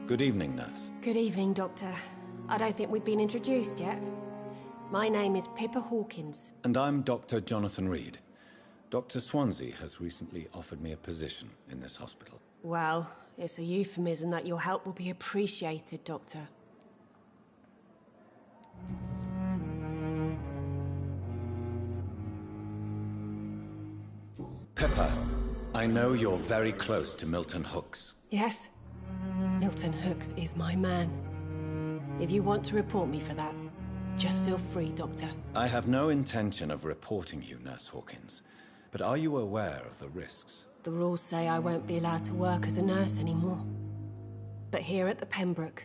Good evening, nurse. Good evening, Doctor. I don't think we've been introduced yet. My name is Pippa Hawkins. And I'm Dr. Jonathan Reed. Dr. Swansea has recently offered me a position in this hospital. Well, it's a euphemism that your help will be appreciated, Doctor. Pippa, I know you're very close to Milton Hooks. Yes? Milton Hooks is my man. If you want to report me for that, just feel free, Doctor. I have no intention of reporting you, Nurse Hawkins. But are you aware of the risks? The rules say I won't be allowed to work as a nurse anymore. But here at the Pembroke,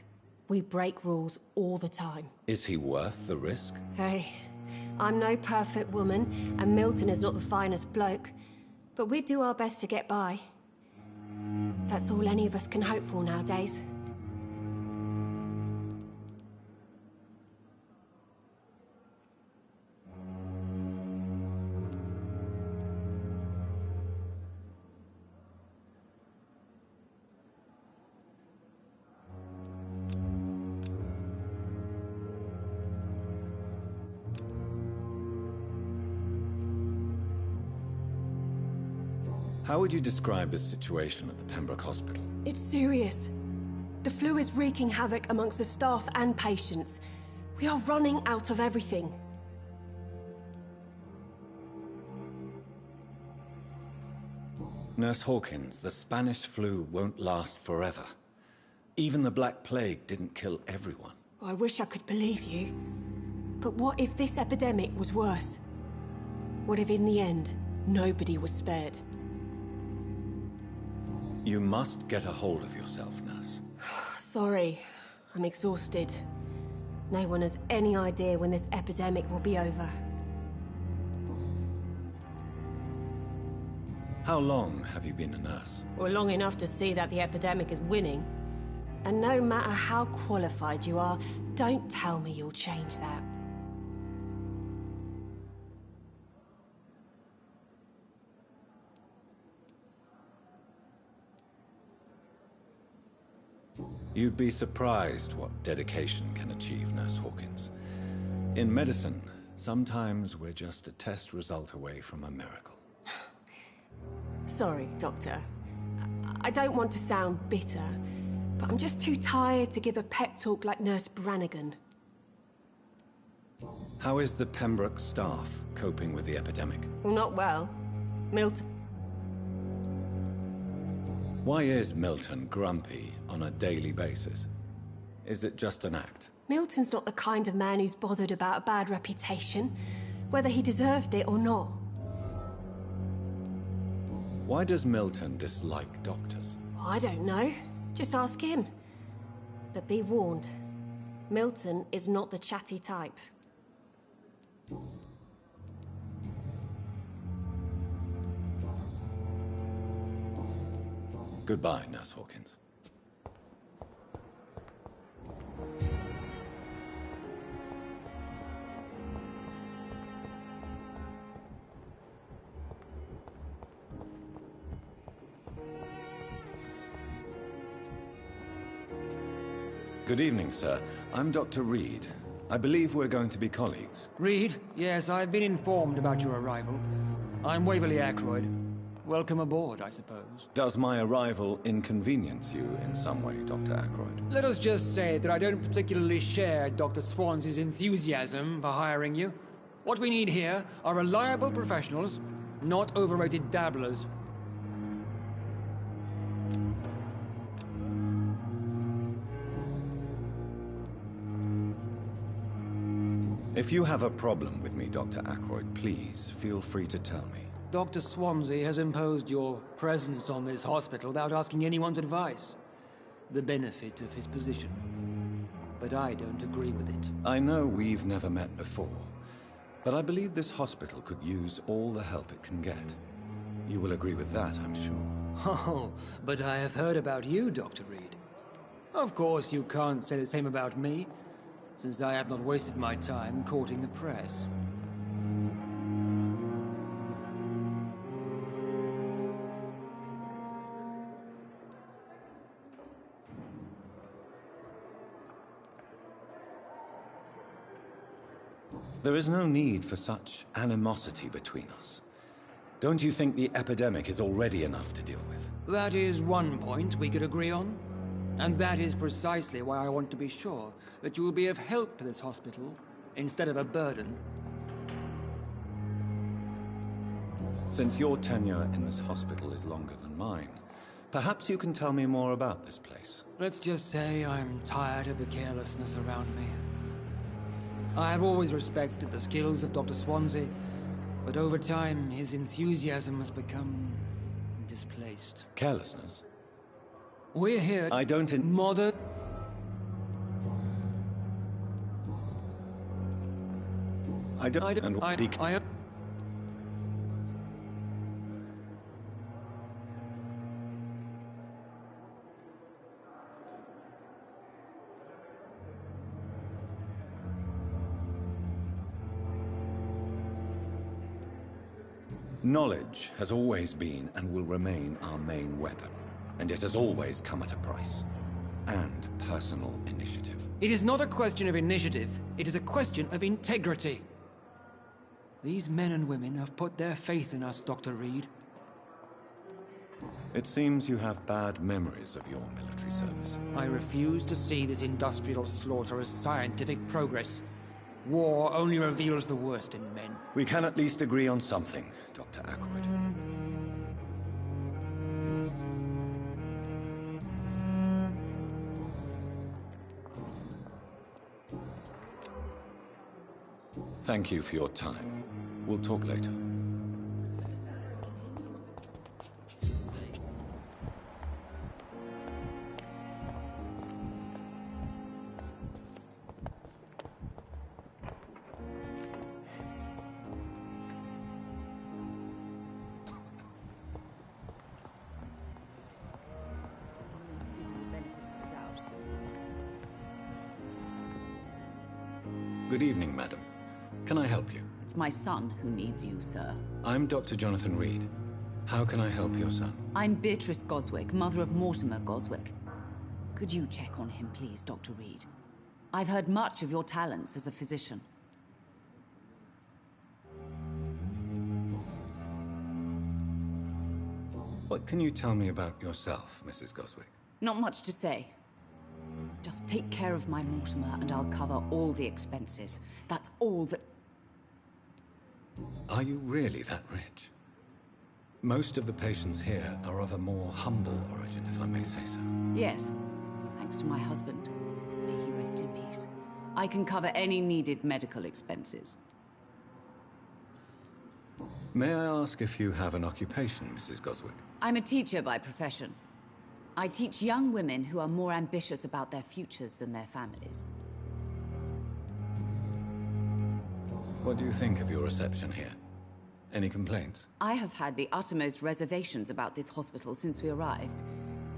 we break rules all the time. Is he worth the risk? Hey, I'm no perfect woman, and Milton is not the finest bloke. But we do our best to get by. That's all any of us can hope for nowadays. How would you describe the situation at the Pembroke Hospital? It's serious. The flu is wreaking havoc amongst the staff and patients. We are running out of everything. Nurse Hawkins, the Spanish flu won't last forever. Even the Black Plague didn't kill everyone. I wish I could believe you. But what if this epidemic was worse? What if in the end, nobody was spared? You must get a hold of yourself, Nurse. Sorry, I'm exhausted. No one has any idea when this epidemic will be over. How long have you been a nurse? Well, long enough to see that the epidemic is winning. And no matter how qualified you are, don't tell me you'll change that. You'd be surprised what dedication can achieve, Nurse Hawkins. In medicine, sometimes we're just a test result away from a miracle. Sorry, Doctor. I don't want to sound bitter, but I'm just too tired to give a pep talk like Nurse Brannigan. How is the Pembroke staff coping with the epidemic? Well, not well. Milton... Why is Milton grumpy on a daily basis? Is it just an act? Milton's not the kind of man who's bothered about a bad reputation, whether he deserved it or not. Why does Milton dislike doctors? I don't know. Just ask him. But be warned, Milton is not the chatty type. Goodbye, Nurse Hawkins. Good evening, sir. I'm Dr. Reed. I believe we're going to be colleagues. Reed? Yes, I've been informed about your arrival. I'm Waverly Ackroyd. Welcome aboard, I suppose. Does my arrival inconvenience you in some way, Dr. Ackroyd? Let us just say that I don't particularly share Dr. Swansea's enthusiasm for hiring you. What we need here are reliable professionals, not overrated dabblers. If you have a problem with me, Dr. Ackroyd, please feel free to tell me. Dr. Swansea has imposed your presence on this hospital without asking anyone's advice. The benefit of his position. But I don't agree with it. I know we've never met before, but I believe this hospital could use all the help it can get. You will agree with that, I'm sure. Oh, but I have heard about you, Dr. Reed. Of course, you can't say the same about me, since I have not wasted my time courting the press. There is no need for such animosity between us. Don't you think the epidemic is already enough to deal with? That is one point we could agree on. And that is precisely why I want to be sure that you will be of help to this hospital, instead of a burden. Since your tenure in this hospital is longer than mine, perhaps you can tell me more about this place. Let's just say I'm tired of the carelessness around me. I have always respected the skills of Dr. Swansea, but over time his enthusiasm has become displaced. Carelessness? We're here. I don't modern. I don't. Knowledge has always been and will remain our main weapon. And it has always come at a price. And personal initiative. It is not a question of initiative. It is a question of integrity. These men and women have put their faith in us, Dr. Reed. It seems you have bad memories of your military service. I refuse to see this industrial slaughter as scientific progress. War only reveals the worst in men. We can at least agree on something, Dr. Ackroyd. Thank you for your time. We'll talk later. Good evening, madam. Can I help you? It's my son who needs you, sir. I'm Dr. Jonathan Reed. How can I help your son? I'm Beatrice Goswick, mother of Mortimer Goswick. Could you check on him, please, Dr. Reed? I've heard much of your talents as a physician. What can you tell me about yourself, Mrs. Goswick? Not much to say. Just take care of my Mortimer and I'll cover all the expenses. That's all that... Are you really that rich? Most of the patients here are of a more humble origin, if I may say so. Yes, thanks to my husband. May he rest in peace. I can cover any needed medical expenses. May I ask if you have an occupation, Mrs. Goswick? I'm a teacher by profession. I teach young women who are more ambitious about their futures than their families. What do you think of your reception here? Any complaints? I have had the uttermost reservations about this hospital since we arrived.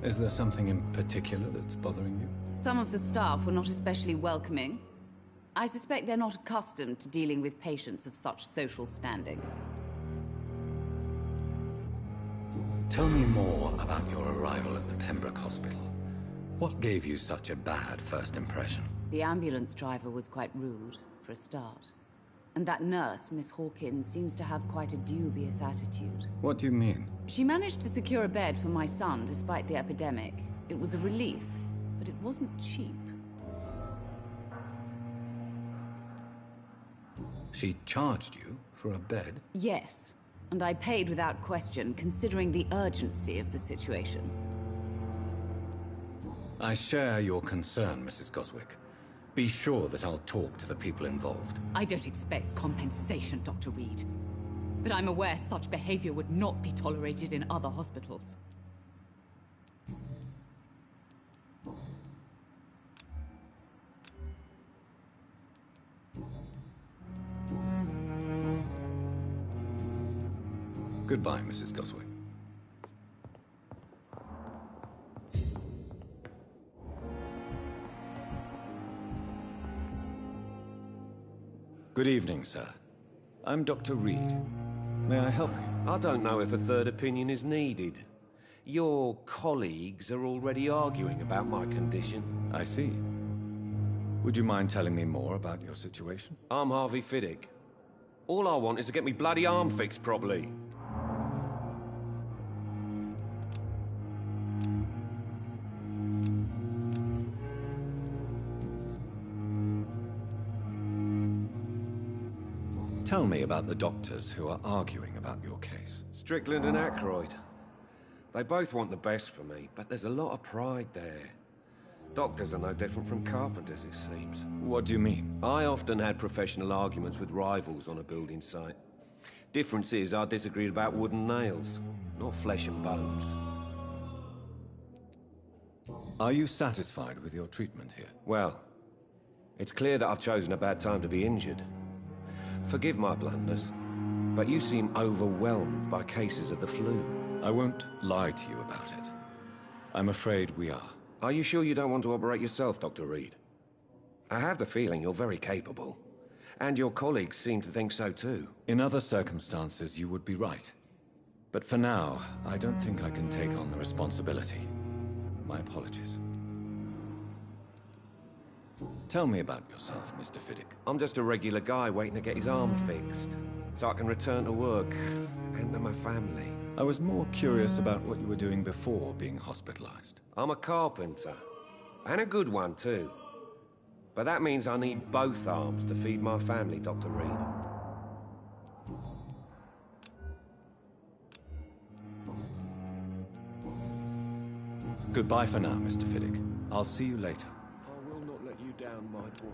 Is there something in particular that's bothering you? Some of the staff were not especially welcoming. I suspect they're not accustomed to dealing with patients of such social standing. Tell me more about your arrival at the Pembroke Hospital. What gave you such a bad first impression? The ambulance driver was quite rude, for a start. And that nurse, Miss Hawkins, seems to have quite a dubious attitude. What do you mean? She managed to secure a bed for my son despite the epidemic. It was a relief, but it wasn't cheap. She charged you for a bed? Yes, and I paid without question, considering the urgency of the situation. I share your concern, Mrs. Goswick. Be sure that I'll talk to the people involved. I don't expect compensation, Dr. Reed. But I'm aware such behavior would not be tolerated in other hospitals. Goodbye, Mrs. Goswick. Good evening, sir. I'm Dr. Reed. May I help you? I don't know if a third opinion is needed. Your colleagues are already arguing about my condition. I see. Would you mind telling me more about your situation? I'm Harvey Fiddick. All I want is to get me bloody arm fixed properly. Tell me about the doctors who are arguing about your case. Strickland and Aykroyd. They both want the best for me, but there's a lot of pride there. Doctors are no different from carpenters, it seems. What do you mean? I often had professional arguments with rivals on a building site. Difference is, I disagreed about wooden nails, not flesh and bones. Are you satisfied with your treatment here? Well, it's clear that I've chosen a bad time to be injured. Forgive my bluntness, but you seem overwhelmed by cases of the flu. I won't lie to you about it. I'm afraid we are. Are you sure you don't want to operate yourself, Dr. Reed? I have the feeling you're very capable. And your colleagues seem to think so too. In other circumstances, you would be right. But for now, I don't think I can take on the responsibility. My apologies. Tell me about yourself, Mr. Fiddick. I'm just a regular guy waiting to get his arm fixed, so I can return to work and to my family. I was more curious about what you were doing before being hospitalized. I'm a carpenter, and a good one too. But that means I need both arms to feed my family, Dr. Reed. Goodbye for now, Mr. Fiddick. I'll see you later. I will not let you down, my boy.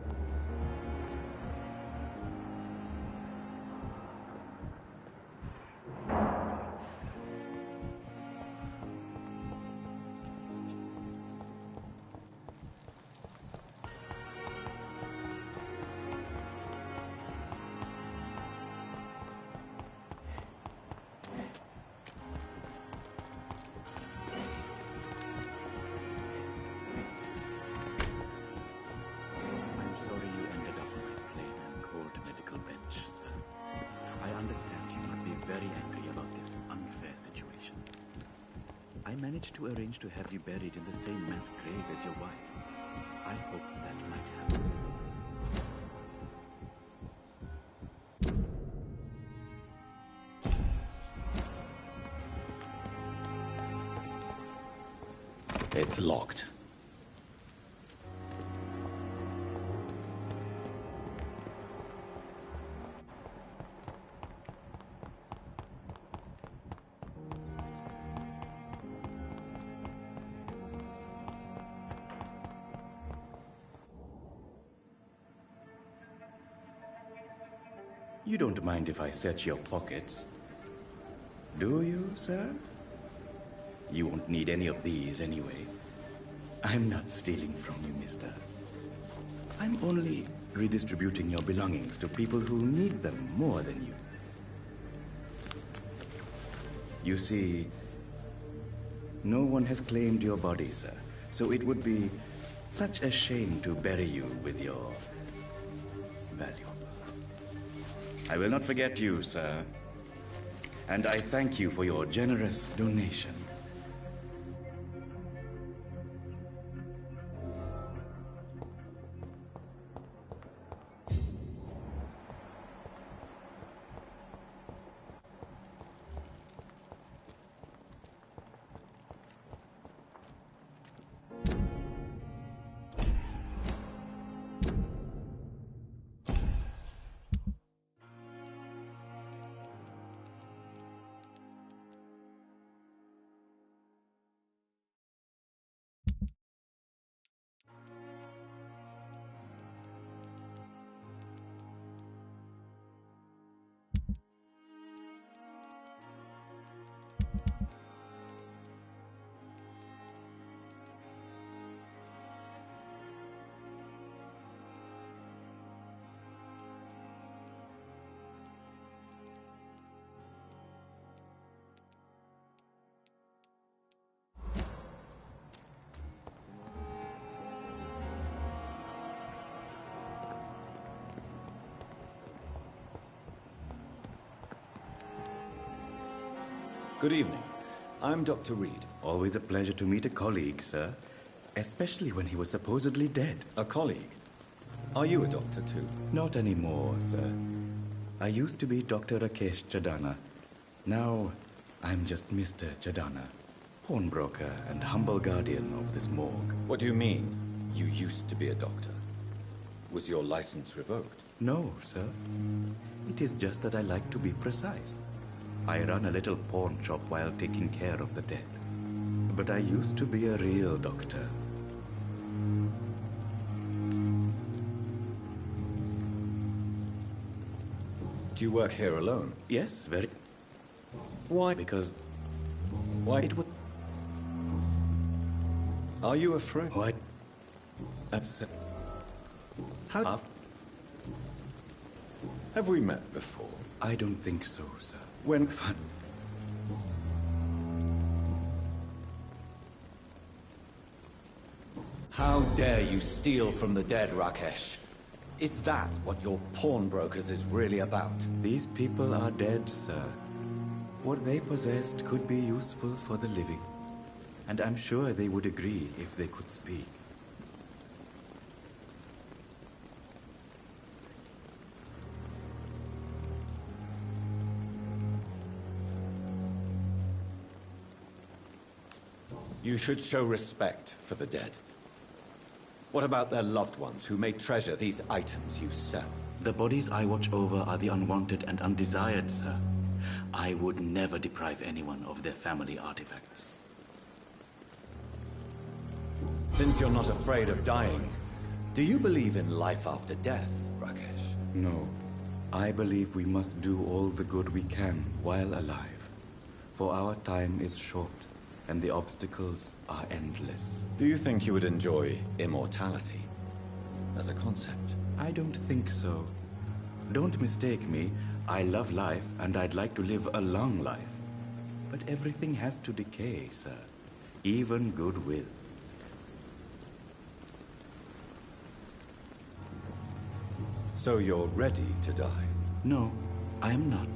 very angry about this unfair situation. I managed to arrange to have you buried in the same mass grave as your wife. I hope that might happen. It's locked. You don't mind if I search your pockets, do you, sir? You won't need any of these anyway. I'm not stealing from you, mister. I'm only redistributing your belongings to people who need them more than you. You see, no one has claimed your body, sir, so it would be such a shame to bury you with your valuables. I will not forget you, sir, and I thank you for your generous donation. Good evening. I'm Dr. Reed. Always a pleasure to meet a colleague, sir. Especially when he was supposedly dead. A colleague? Are you a doctor too? Not anymore, sir. I used to be Dr. Rakesh Chadana. Now, I'm just Mr. Chadana, pawnbroker and humble guardian of this morgue. What do you mean, you used to be a doctor? Was your license revoked? No, sir. It is just that I like to be precise. I run a little pawn shop while taking care of the dead. But I used to be a real doctor. Do you work here alone? Yes, very... Why? Because... Why? It would... Are you afraid? Why? Sir. How? Have we met before? I don't think so, sir. When... Fun. How dare you steal from the dead, Rakesh? Is that what your pawnbrokers is really about? These people are dead, sir. What they possessed could be useful for the living. And I'm sure they would agree if they could speak. You should show respect for the dead. What about their loved ones who may treasure these items you sell? The bodies I watch over are the unwanted and undesired, sir. I would never deprive anyone of their family artifacts. Since you're not afraid of dying, do you believe in life after death, Rakesh? No. I believe we must do all the good we can while alive. For our time is short, and the obstacles are endless. Do you think you would enjoy immortality as a concept? I don't think so. Don't mistake me. I love life, and I'd like to live a long life. But everything has to decay, sir. Even goodwill. So you're ready to die? No, I am not.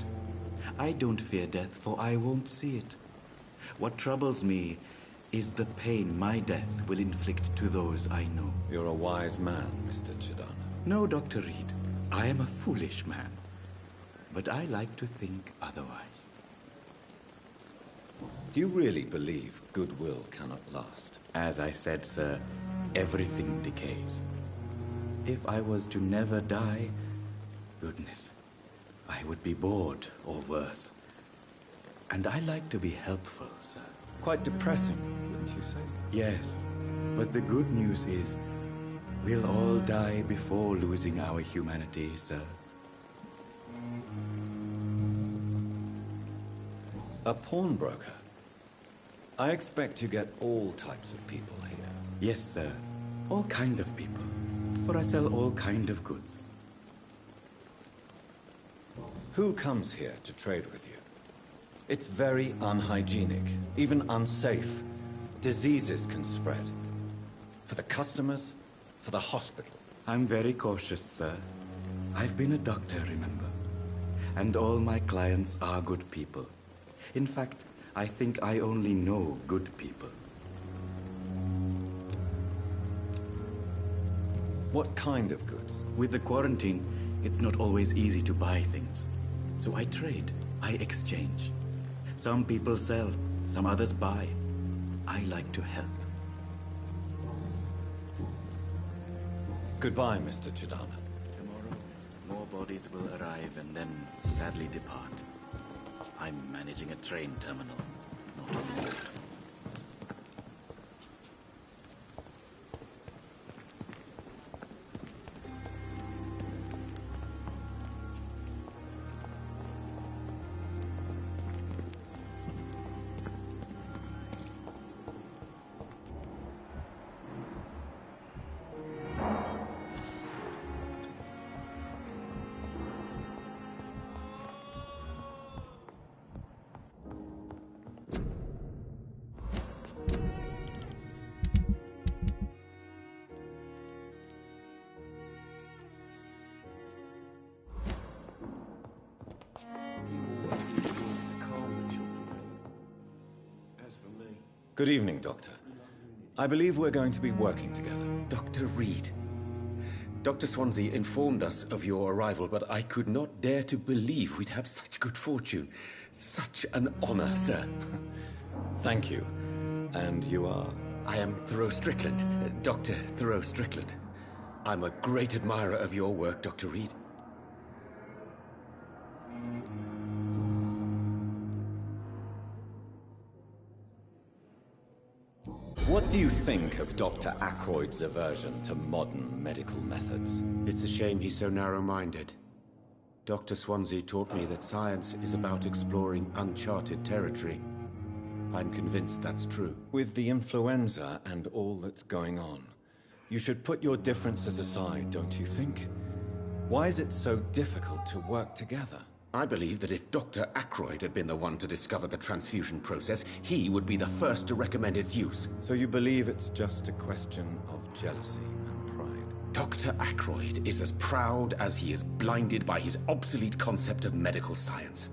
I don't fear death, for I won't see it. What troubles me is the pain my death will inflict to those I know. You're a wise man, Mr. Chidana. No, Dr. Reed. I am a foolish man. But I like to think otherwise. Do you really believe goodwill cannot last? As I said, sir, everything decays. If I was to never die, goodness, I would be bored or worse. And I like to be helpful, sir. Quite depressing, wouldn't you say? Yes, but the good news is, we'll all die before losing our humanity, sir. A pawnbroker? I expect you get all types of people here. Yes, sir. All kind of people. For I sell all kind of goods. Who comes here to trade with you? It's very unhygienic, even unsafe. Diseases can spread. For the customers, for the hospital. I'm very cautious, sir. I've been a doctor, remember? And all my clients are good people. In fact, I think I only know good people. What kind of goods? With the quarantine, it's not always easy to buy things. So I trade, I exchange. Some people sell, some others buy. I like to help. Goodbye, Mr. Chidana. Tomorrow, more bodies will arrive and then sadly depart. I'm managing a train terminal, not a morgue. Good evening, Doctor. I believe we're going to be working together. Dr. Reed. Dr. Swansea informed us of your arrival, but I could not dare to believe we'd have such good fortune. Such an honor, sir. Thank you. And you are? I am Thoreau Strickland, Dr. Thoreau Strickland. I'm a great admirer of your work, Dr. Reed. What do you think of Dr. Ackroyd's aversion to modern medical methods? It's a shame he's so narrow-minded. Dr. Swansea taught me that science is about exploring uncharted territory. I'm convinced that's true. With the influenza and all that's going on, you should put your differences aside, don't you think? Why is it so difficult to work together? I believe that if Dr. Ackroyd had been the one to discover the transfusion process, he would be the first to recommend its use. So you believe it's just a question of jealousy and pride? Dr. Ackroyd is as proud as he is blinded by his obsolete concept of medical science.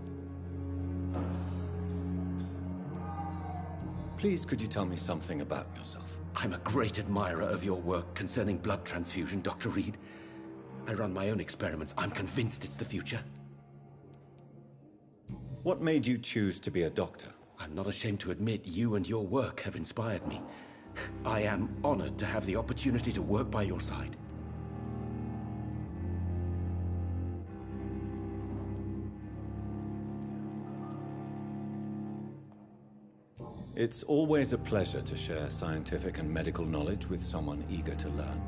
Please, could you tell me something about yourself? I'm a great admirer of your work concerning blood transfusion, Dr. Reed. I run my own experiments. I'm convinced it's the future. What made you choose to be a doctor? I'm not ashamed to admit you and your work have inspired me. I am honored to have the opportunity to work by your side. It's always a pleasure to share scientific and medical knowledge with someone eager to learn.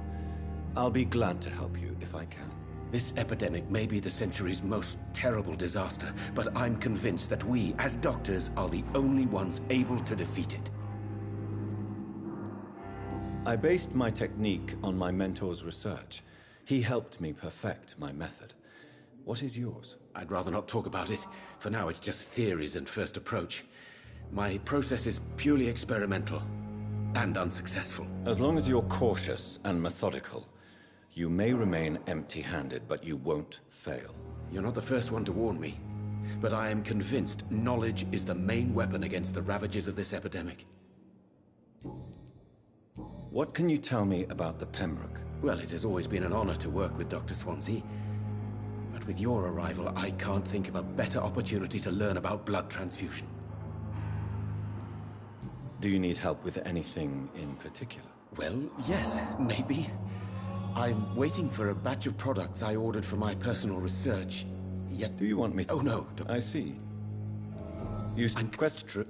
I'll be glad to help you if I can. This epidemic may be the century's most terrible disaster, but I'm convinced that we, as doctors, are the only ones able to defeat it. I based my technique on my mentor's research. He helped me perfect my method. What is yours? I'd rather not talk about it. For now, it's just theories and first approach. My process is purely experimental and unsuccessful. As long as you're cautious and methodical, you may remain empty-handed, but you won't fail. You're not the first one to warn me. but I am convinced knowledge is the main weapon against the ravages of this epidemic. What can you tell me about the Pembroke? Well, it has always been an honor to work with Dr. Swansea. But with your arrival, I can't think of a better opportunity to learn about blood transfusion. Do you need help with anything in particular? Well, yes, maybe. I'm waiting for a batch of products I ordered for my personal research, yet... Do you want me... Oh, no. I see. You question...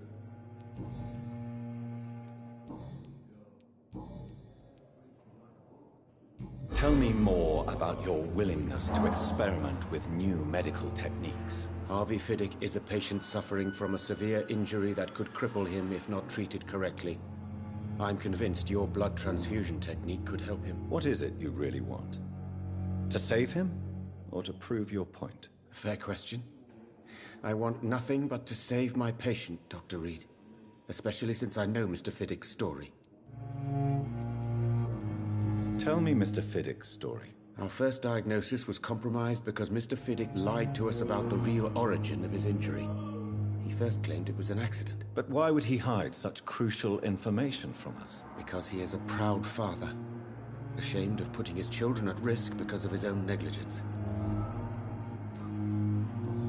Tell me more about your willingness to experiment with new medical techniques. Harvey Fiddick is a patient suffering from a severe injury that could cripple him if not treated correctly. I'm convinced your blood transfusion technique could help him. What is it you really want? To save him? Or to prove your point? Fair question. I want nothing but to save my patient, Dr. Reed. Especially since I know Mr. Fiddick's story. Tell me Mr. Fiddick's story. Our first diagnosis was compromised because Mr. Fiddick lied to us about the real origin of his injury. He first claimed it was an accident. But why would he hide such crucial information from us? Because he is a proud father, ashamed of putting his children at risk because of his own negligence.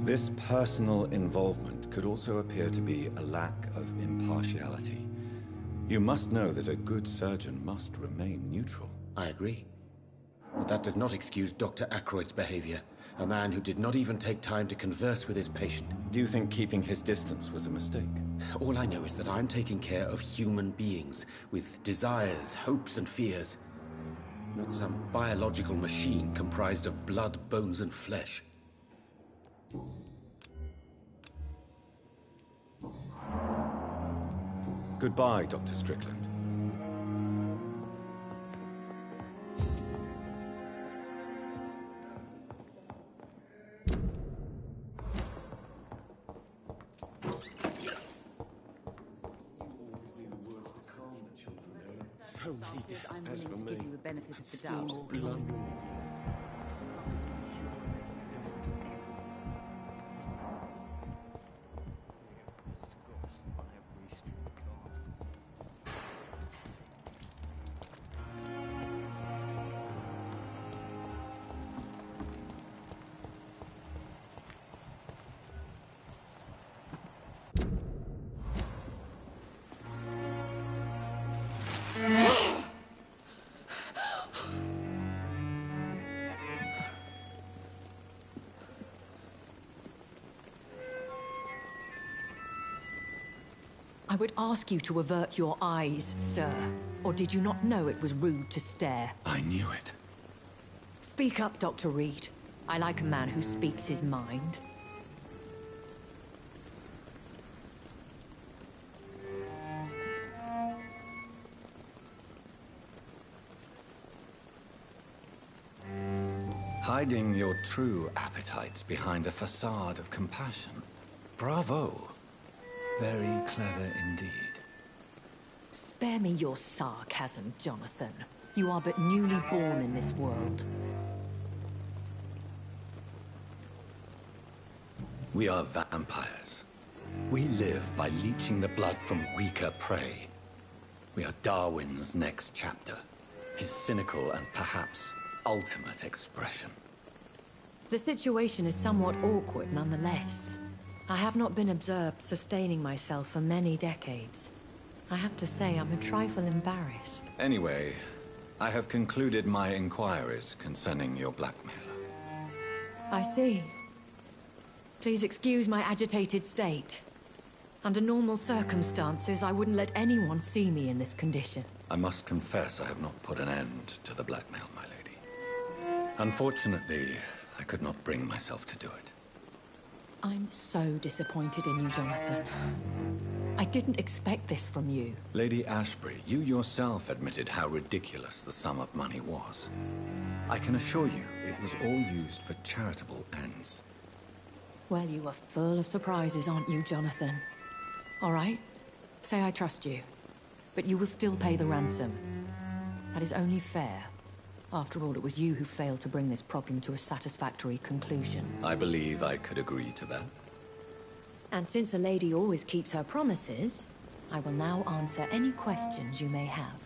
This personal involvement could also appear to be a lack of impartiality. You must know that a good surgeon must remain neutral. I agree. But that does not excuse Dr. Ackroyd's behavior. A man who did not even take time to converse with his patient. Do you think keeping his distance was a mistake? All I know is that I'm taking care of human beings with desires, hopes, and fears. Not some biological machine comprised of blood, bones, and flesh. Goodbye, Dr. Strickland. So many deaths. I'm willing to give you the benefit of the Still doubt. more blood. I would ask you to avert your eyes, sir. Or did you not know it was rude to stare? I knew it. Speak up, Dr. Reed. I like a man who speaks his mind. Hiding your true appetites behind a facade of compassion. Bravo. Very clever indeed. Spare me your sarcasm, Jonathan. You are but newly born in this world. We are vampires. We live by leeching the blood from weaker prey. We are Darwin's next chapter. His cynical and perhaps ultimate expression. The situation is somewhat awkward nonetheless. I have not been observed sustaining myself for many decades. I have to say I'm a trifle embarrassed. Anyway, I have concluded my inquiries concerning your blackmailer. I see. Please excuse my agitated state. Under normal circumstances, I wouldn't let anyone see me in this condition. I must confess I have not put an end to the blackmail, my lady. Unfortunately, I could not bring myself to do it. I'm so disappointed in you, Jonathan. I didn't expect this from you. Lady Ashbury, you yourself admitted how ridiculous the sum of money was. I can assure you, it was all used for charitable ends. Well, you are full of surprises, aren't you, Jonathan? All right, say I trust you. But you will still pay the ransom. That is only fair. After all, it was you who failed to bring this problem to a satisfactory conclusion. I believe I could agree to that. And since a lady always keeps her promises, I will now answer any questions you may have.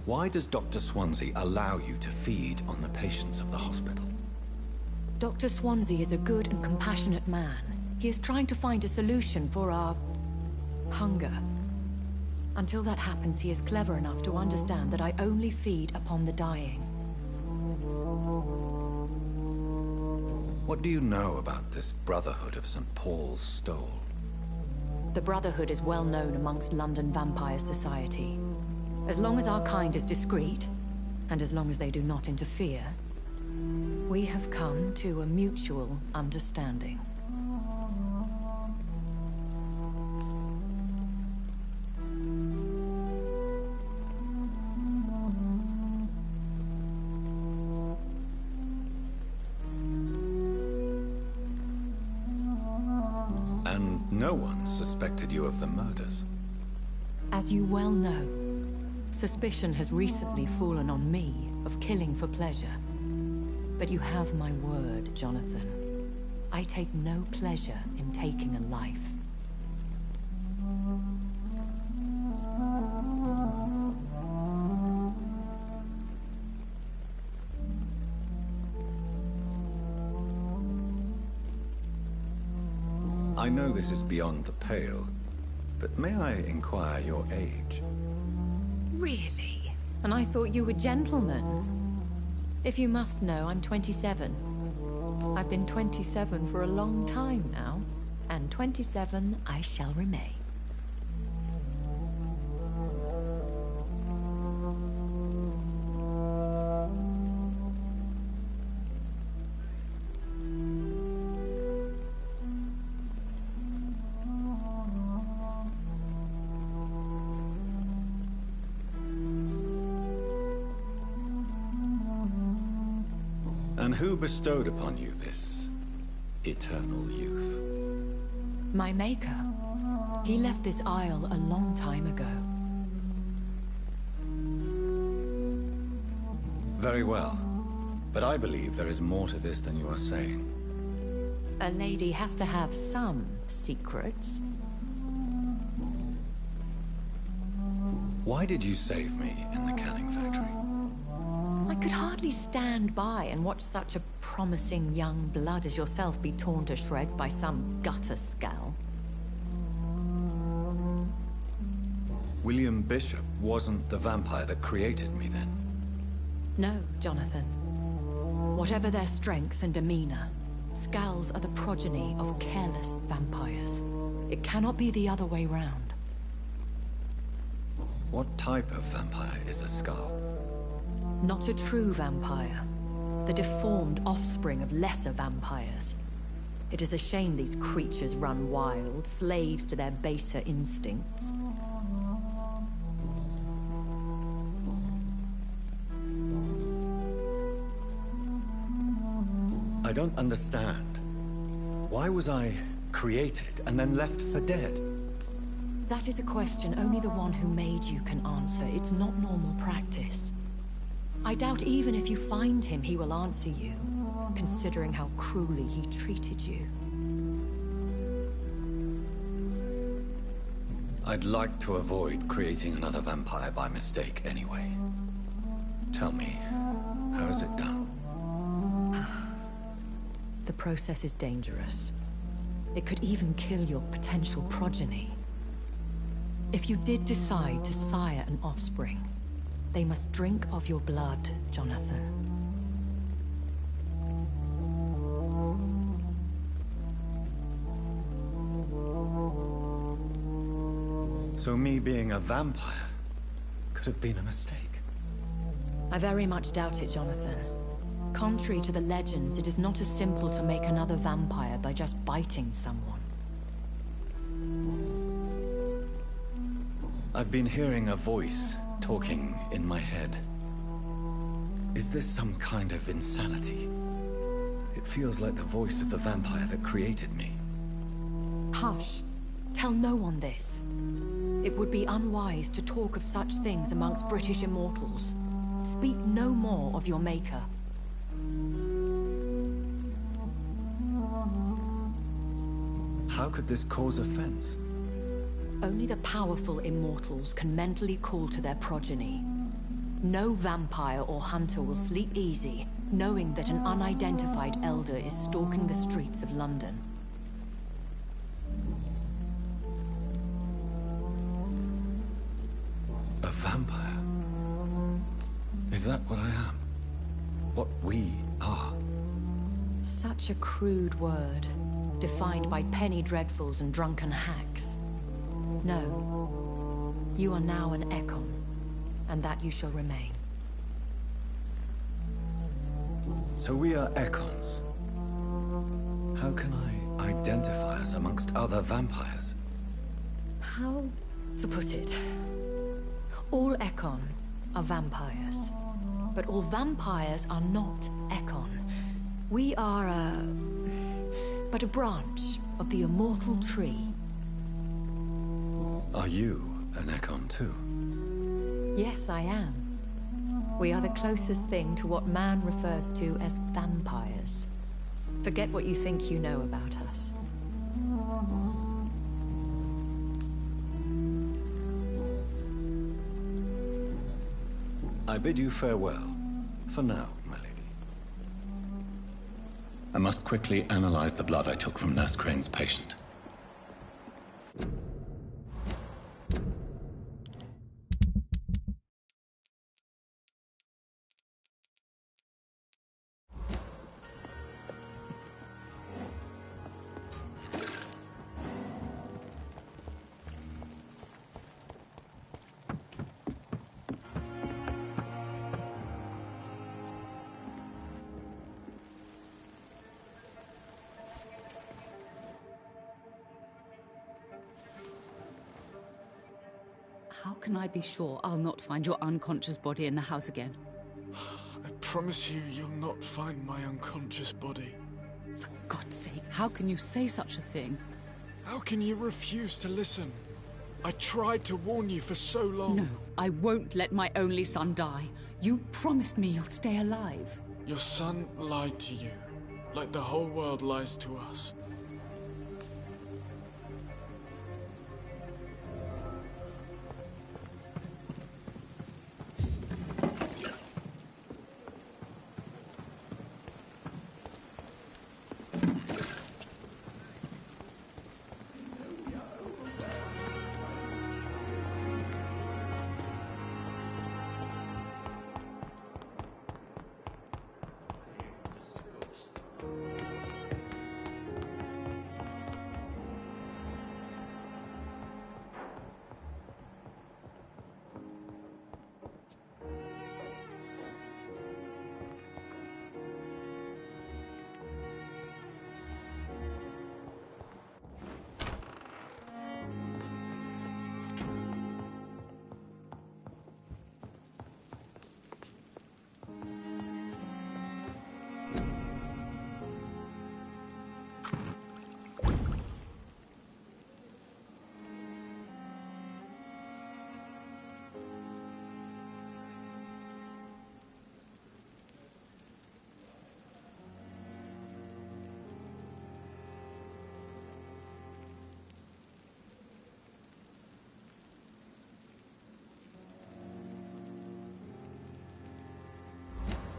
Why does Dr. Swansea allow you to feed on the patients of the hospital? Dr. Swansea is a good and compassionate man. He is trying to find a solution for our hunger. Until that happens, he is clever enough to understand that I only feed upon the dying. What do you know about this Brotherhood of St. Paul's Stole? The Brotherhood is well known amongst London Vampire Society. As long as our kind is discreet, and as long as they do not interfere, we have come to a mutual understanding. And no one suspected you of the murders? As you well know, suspicion has recently fallen on me of killing for pleasure. But you have my word, Jonathan. I take no pleasure in taking a life. I know this is beyond the pale, but may I inquire your age? Really? And I thought you were gentlemen. If you must know, I'm 27. I've been 27 for a long time now, and 27 I shall remain. And who bestowed upon you this eternal youth? My maker. He left this isle a long time ago. Very well. But I believe there is more to this than you are saying. A lady has to have some secrets. Why did you save me in the canning factory? I could hardly stand by and watch such a promising young blood as yourself be torn to shreds by some gutter scowl. William Bishop wasn't the vampire that created me then? No, Jonathan. Whatever their strength and demeanor, scowls are the progeny of careless vampires. It cannot be the other way round. What type of vampire is a skull? Not a true vampire. The deformed offspring of lesser vampires. It is a shame these creatures run wild, slaves to their baser instincts. I don't understand. Why was I created and then left for dead? That is a question only the one who made you can answer. It's not normal practice. I doubt even if you find him, he will answer you, considering how cruelly he treated you. I'd like to avoid creating another vampire by mistake anyway. Tell me, how is it done? The process is dangerous. It could even kill your potential progeny. If you did decide to sire an offspring, they must drink of your blood, Jonathan. So me being a vampire could have been a mistake. I very much doubt it, Jonathan. Contrary to the legends, it is not as simple to make another vampire by just biting someone. I've been hearing a voice talking in my head. Is this some kind of insanity? It feels like the voice of the vampire that created me. Hush. Tell no one this. It would be unwise to talk of such things amongst British immortals. Speak no more of your maker. How could this cause offense? Only the powerful immortals can mentally call to their progeny. No vampire or hunter will sleep easy, knowing that an unidentified elder is stalking the streets of London. A vampire? Is that what I am? What we are? Such a crude word, defined by penny dreadfuls and drunken hacks. No. You are now an Ekon, and that you shall remain. So we are Ekons. How can I identify us amongst other vampires? How to put it? All Ekon are vampires, but all vampires are not Ekon. We are but a branch of the immortal tree. Are you an Ekon too? Yes, I am. We are the closest thing to what man refers to as vampires. Forget what you think you know about us. I bid you farewell. For now, my lady. I must quickly analyze the blood I took from Nurse Crane's patient. How can I be sure I'll not find your unconscious body in the house again? I promise you, you'll not find my unconscious body. For God's sake, how can you say such a thing? How can you refuse to listen? I tried to warn you for so long. No, I won't let my only son die. You promised me you'll stay alive. Your son lied to you, like the whole world lies to us.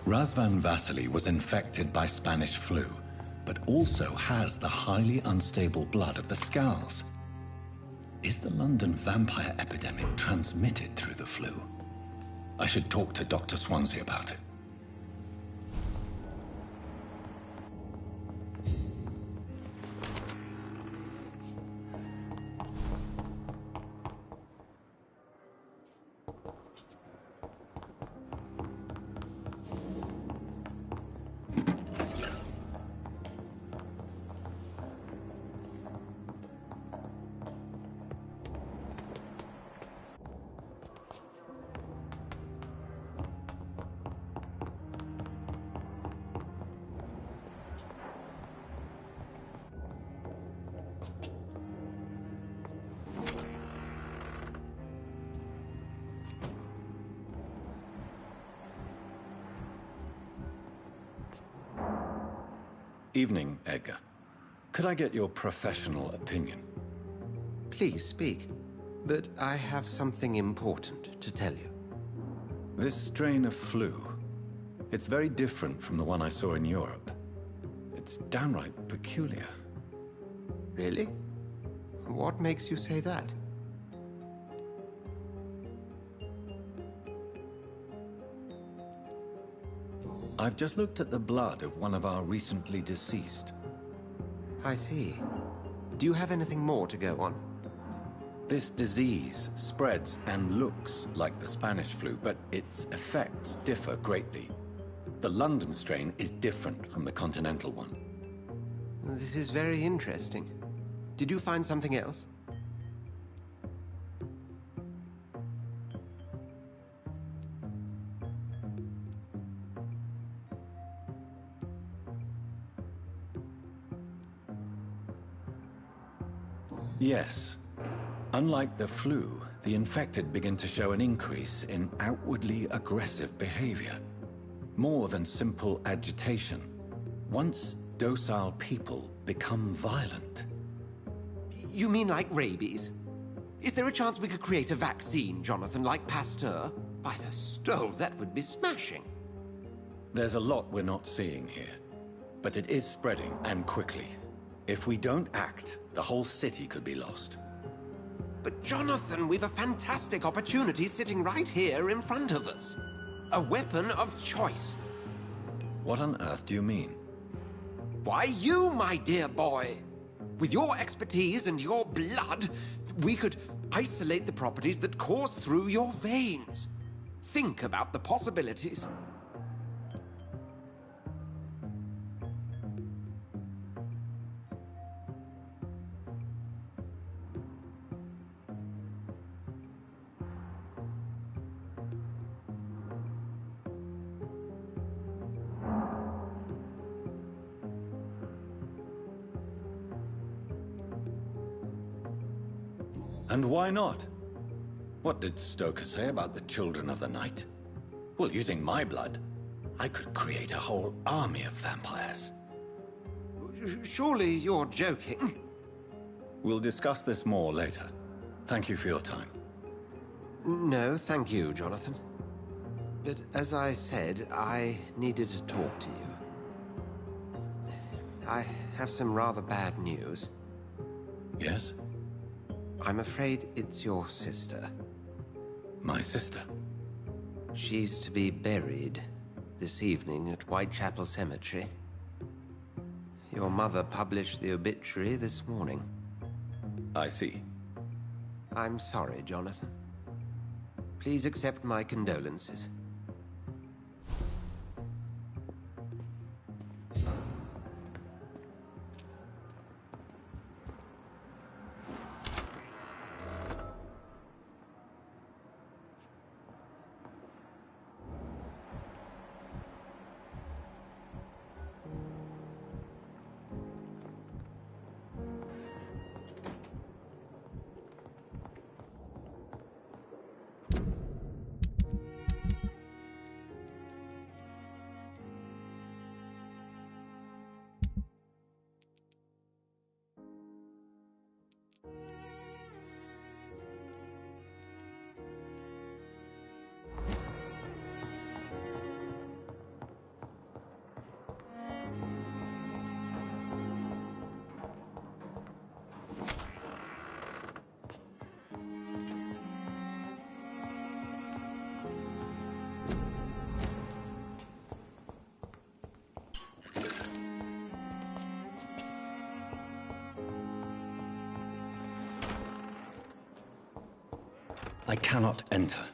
Razvan Vasily was infected by Spanish flu, but also has the highly unstable blood of the Skulls. Is the London vampire epidemic transmitted through the flu? I should talk to Dr. Swansea about it. Evening, Edgar. Could I get your professional opinion? Please speak, but I have something important to tell you. This strain of flu, it's very different from the one I saw in Europe. It's downright peculiar. Really? What makes you say that? I've just looked at the blood of one of our recently deceased. I see. Do you have anything more to go on? This disease spreads and looks like the Spanish flu, but its effects differ greatly. The London strain is different from the continental one. This is very interesting. Did you find something else? Yes. Unlike the flu, the infected begin to show an increase in outwardly aggressive behavior. More than simple agitation. Once docile people become violent. You mean like rabies? Is there a chance we could create a vaccine, Jonathan, like Pasteur? By the stove, that would be smashing. There's a lot we're not seeing here. But it is spreading, and quickly. If we don't act, the whole city could be lost. But Jonathan, we've a fantastic opportunity sitting right here in front of us. A weapon of choice. What on earth do you mean? Why, you, my dear boy. With your expertise and your blood, we could isolate the properties that course through your veins. Think about the possibilities. And why not? What did Stoker say about the Children of the Night? Well, using my blood, I could create a whole army of vampires. Surely you're joking. We'll discuss this more later. Thank you for your time. No, thank you, Jonathan. But as I said, I needed to talk to you. I have some rather bad news. Yes? I'm afraid it's your sister. My sister? She's to be buried this evening at Whitechapel Cemetery. Your mother published the obituary this morning. I see. I'm sorry, Jonathan. Please accept my condolences. I cannot enter.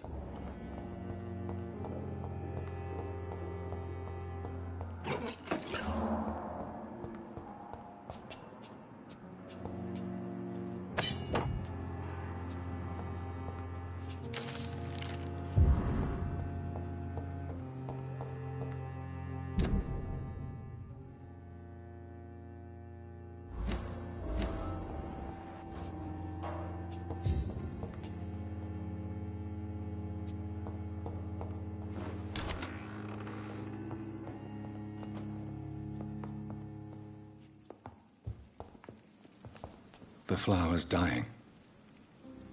The flower's dying.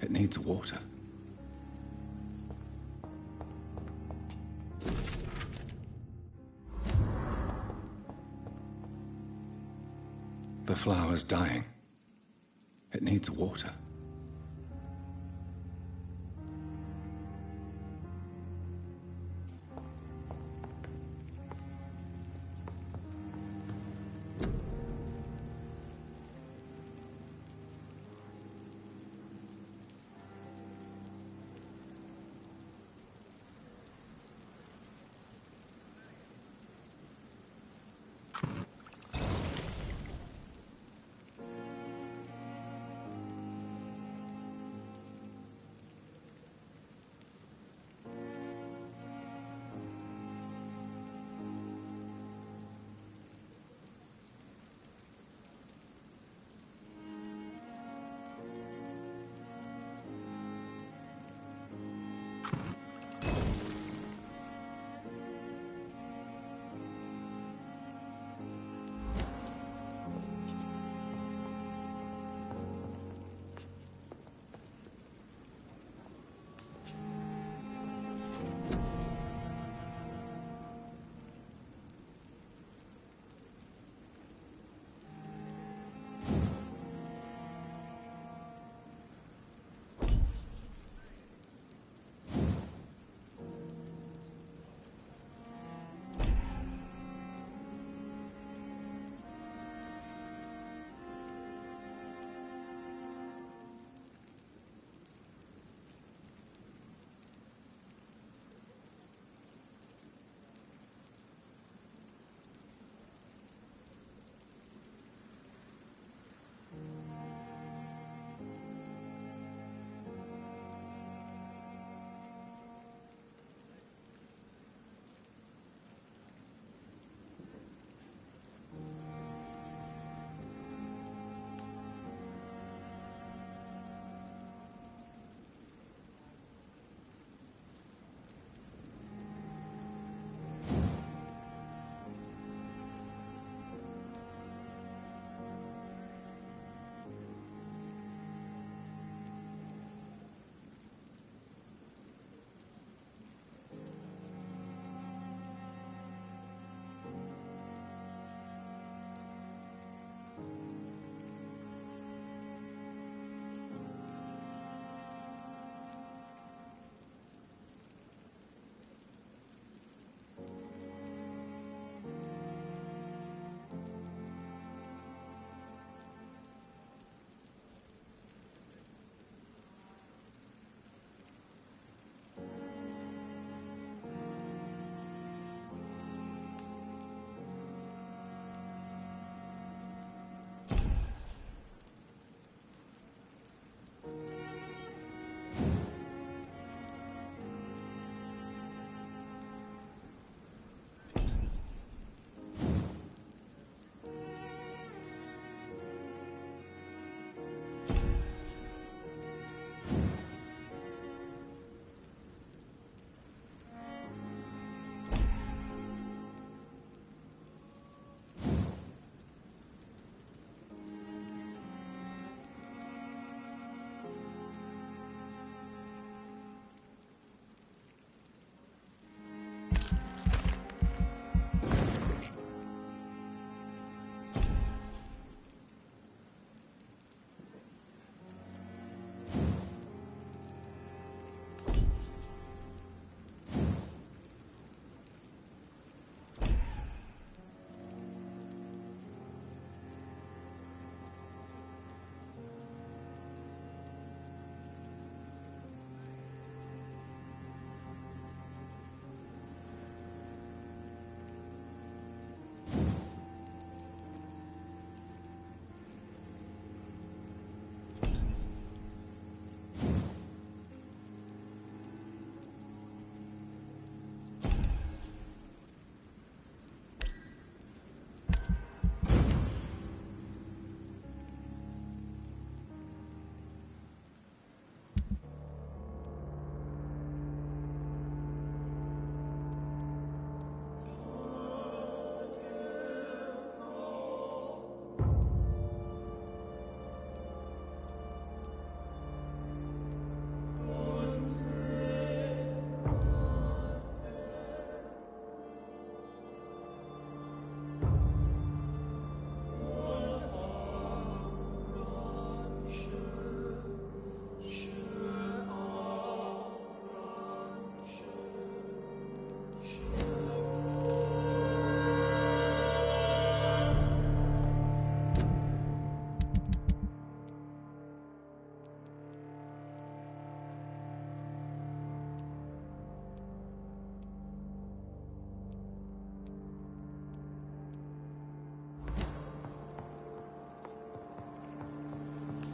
It needs water. The flower's dying. It needs water.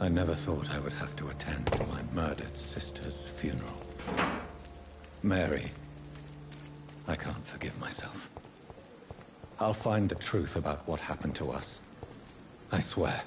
I never thought I would have to attend my murdered sister's funeral. Mary, I can't forgive myself. I'll find the truth about what happened to us. I swear.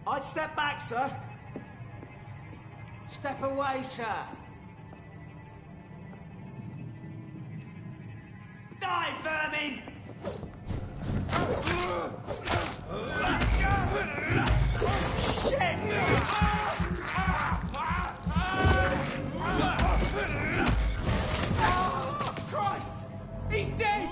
I'd step back, sir. Step away, sir. Die, vermin! Shit! Christ! He's dead!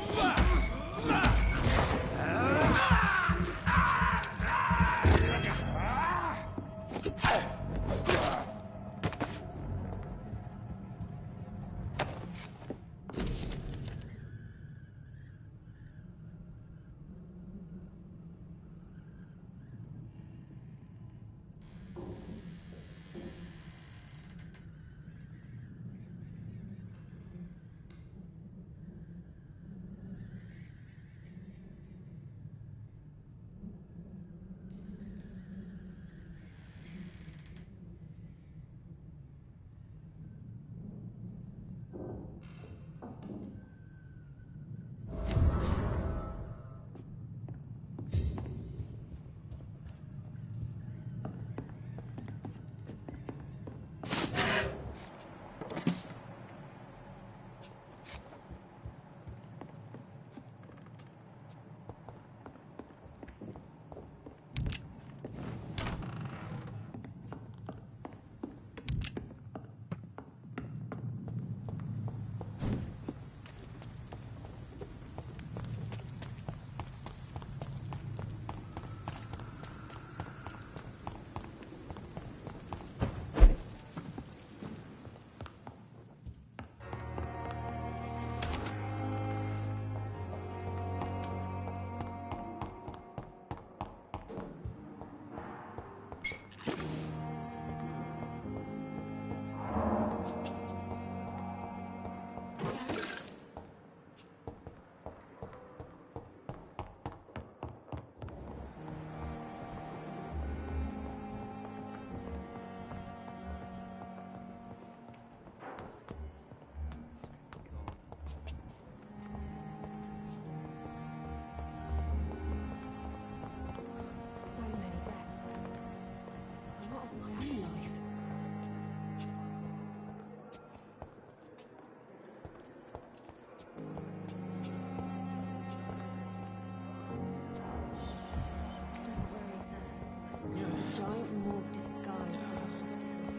Giant morgue disguised as a hospital.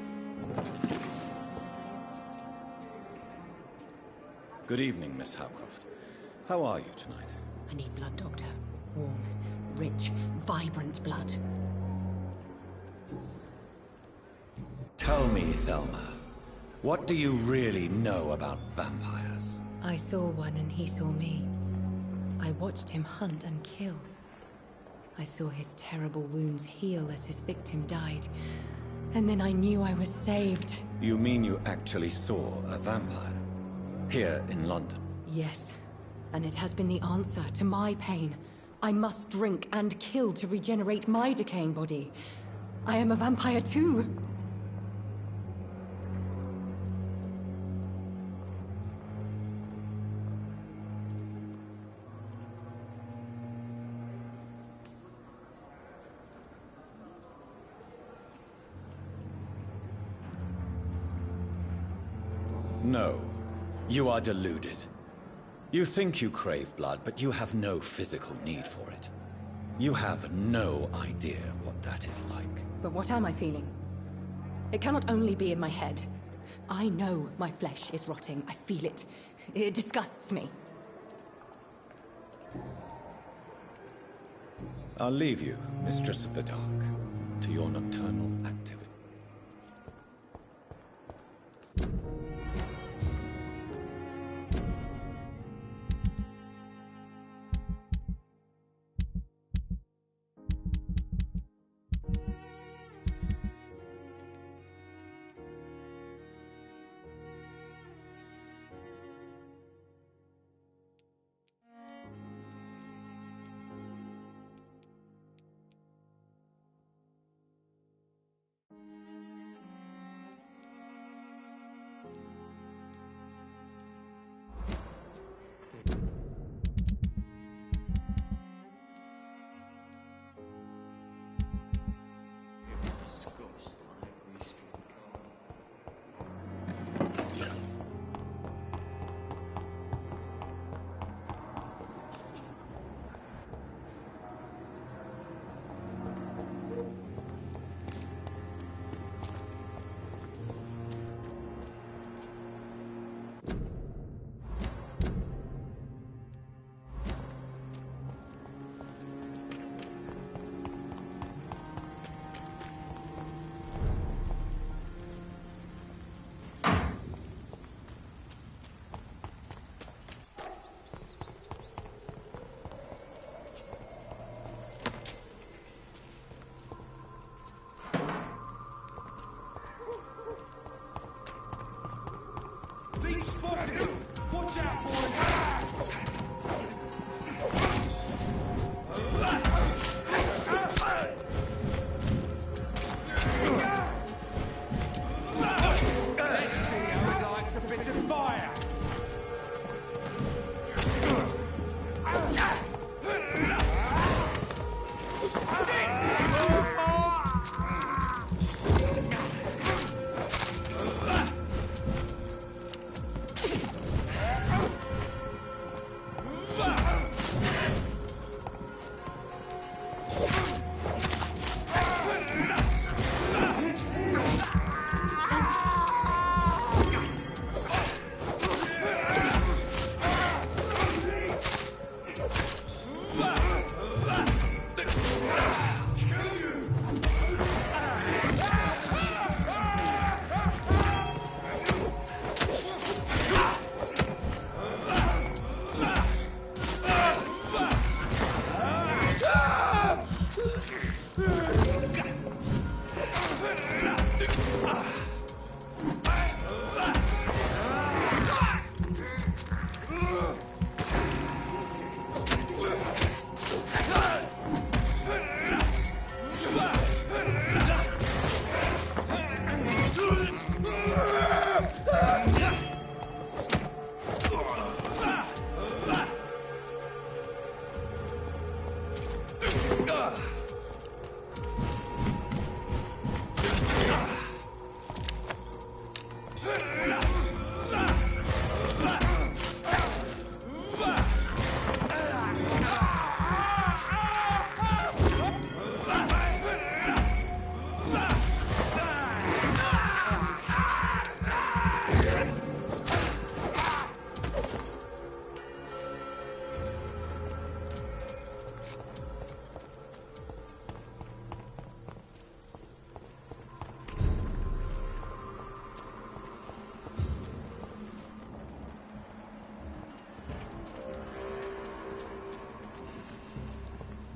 Good evening, Miss Howcroft. How are you tonight? I need blood, Doctor. Warm, rich, vibrant blood. Tell me, Thelma, what do you really know about vampires? I saw one and he saw me. I watched him hunt and kill. I saw his terrible wounds heal as his victim died. And then I knew I was saved. You mean you actually saw a vampire? Here in London? Yes, and it has been the answer to my pain. I must drink and kill to regenerate my decaying body. I am a vampire too. No, you are deluded. You think you crave blood, but you have no physical need for it. You have no idea what that is like. But what am I feeling? It cannot only be in my head. I know my flesh is rotting. I feel it. It disgusts me. I'll leave you, Mistress of the Dark, to your nocturnal activity. Watch out, boys! Let's see how he likes a bit of fire!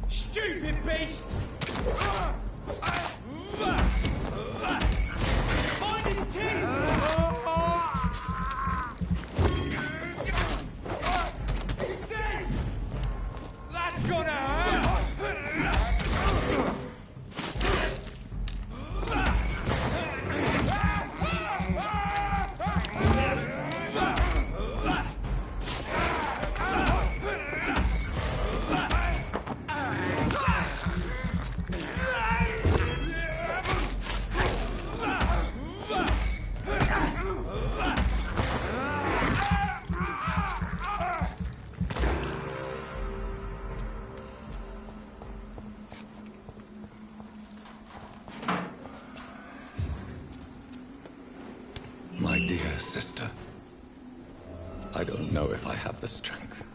Stupid beast! Find his teeth! my dear sister. I don't know if I have the strength.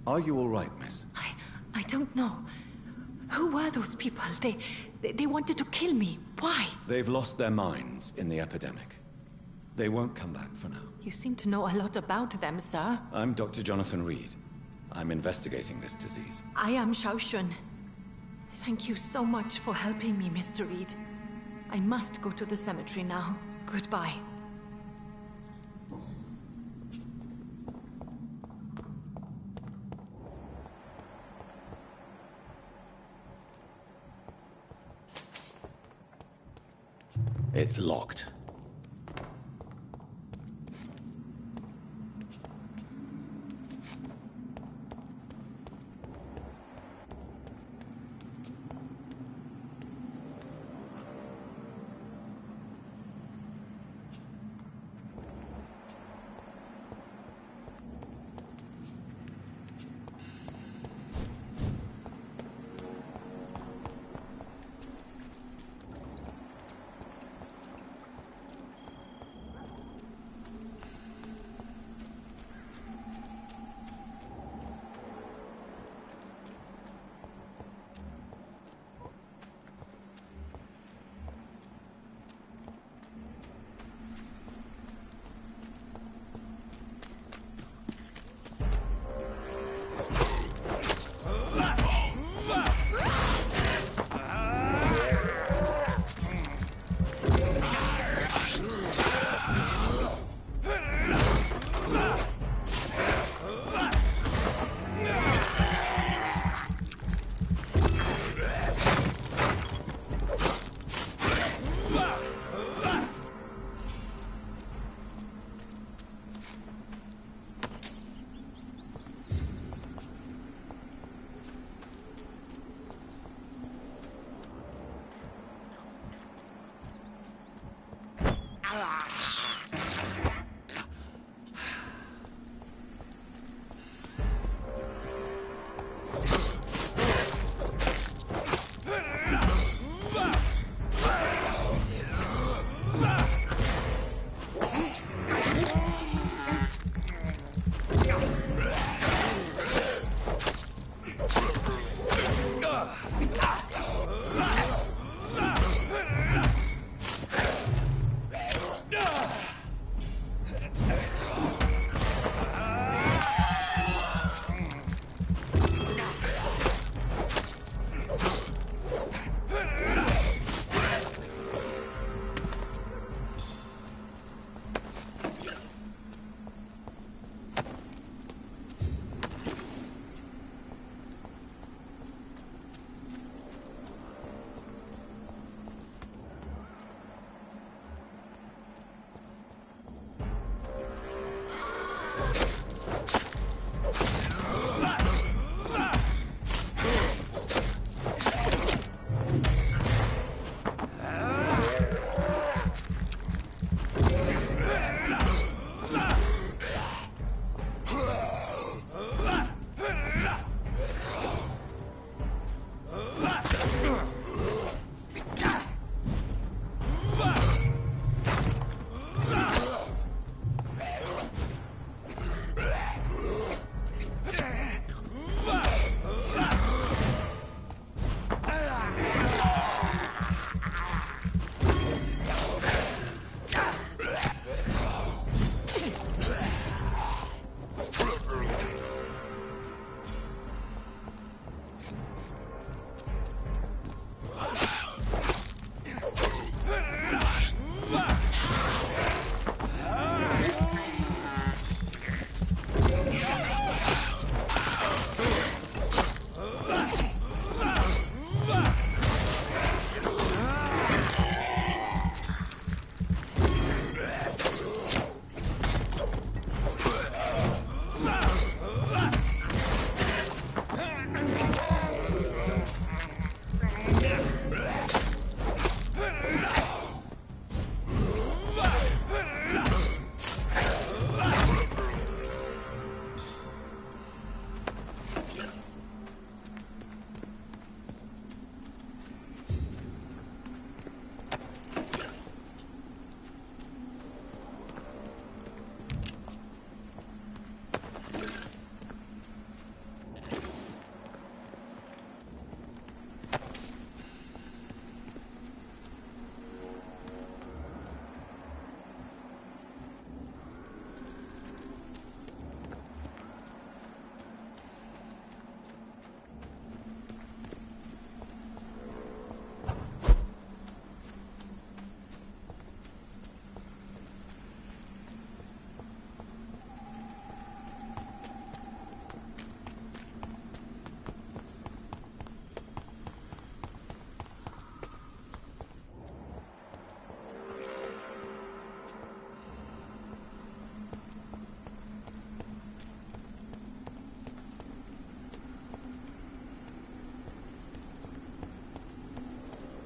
Are you all right, miss? I don't know. Who were those people? They wanted to kill me. Why? They've lost their minds in the epidemic. They won't come back for now. You seem to know a lot about them, sir. I'm Dr. Jonathan Reed. I'm investigating this disease. I am Xiaoxun. Thank you so much for helping me, Mr. Reed. I must go to the cemetery now. Goodbye. It's locked.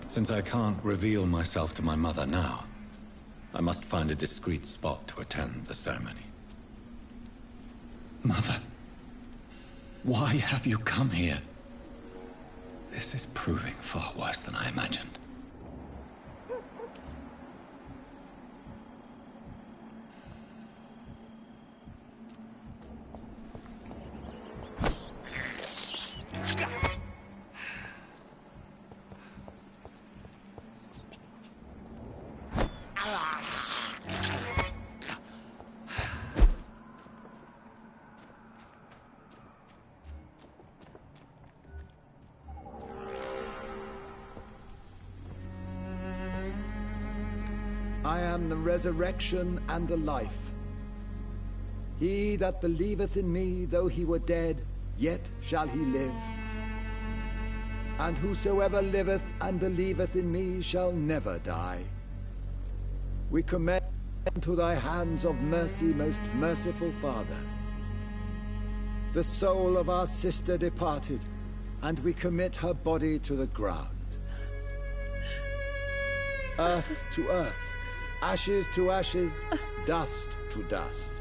Since I can't reveal myself to my mother now, I must find a discreet spot to attend the ceremony. Mother, why have you come here? This is proving far worse than I imagined. I am the resurrection and the life. He that believeth in me, though he were dead, yet shall he live. And whosoever liveth and believeth in me shall never die. We commend to thy hands of mercy, most merciful Father, the soul of our sister departed, and we commit her body to the ground. Earth to earth, ashes to ashes, dust to dust.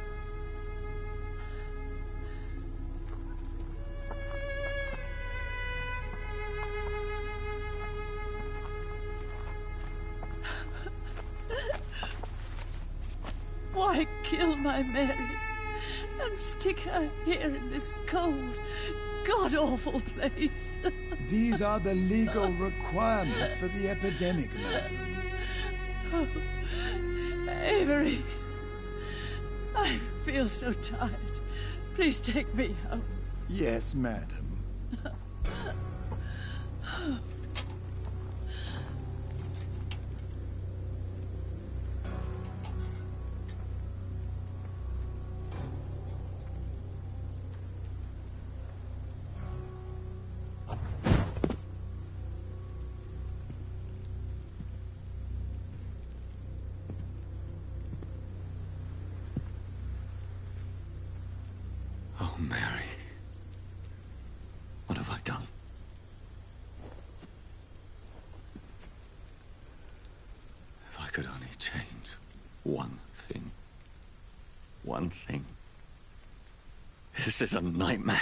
Why kill my Mary and stick her here in this cold, god-awful place? These are the legal requirements for the epidemic, madam. Oh, Avery, I feel so tired. Please take me home. Yes, madam. Oh, Mary. What have I done? If I could only change one thing. One thing. This is a nightmare.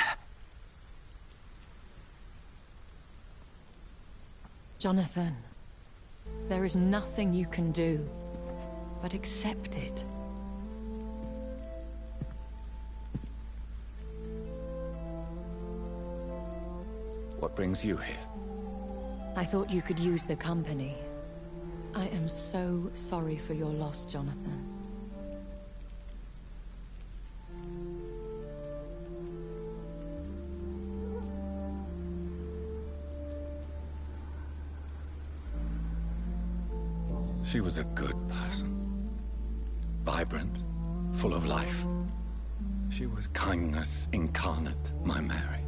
Jonathan, there is nothing you can do but accept it. What brings you here? I thought you could use the company. I am so sorry for your loss, Jonathan. She was a good person. Vibrant, full of life. She was kindness incarnate, my Mary.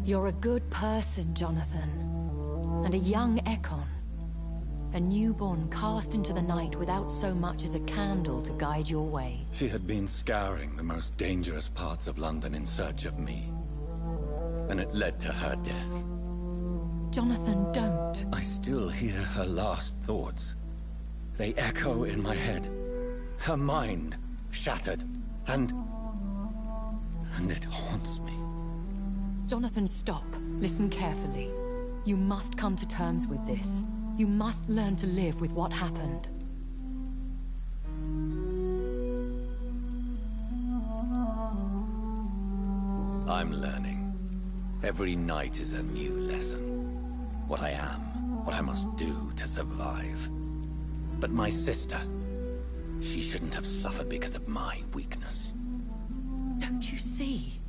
You're a good person, Jonathan. And a young Ekon. A newborn cast into the night without so much as a candle to guide your way. She had been scouring the most dangerous parts of London in search of me. And it led to her death. Jonathan, don't. I still hear her last thoughts. They echo in my head. Her mind shattered, and it haunts me. Jonathan, stop. Listen carefully. You must come to terms with this. You must learn to live with what happened. I'm learning. Every night is a new lesson. What I am, what I must do to survive. But my sister, she shouldn't have suffered because of my weakness. Don't you see?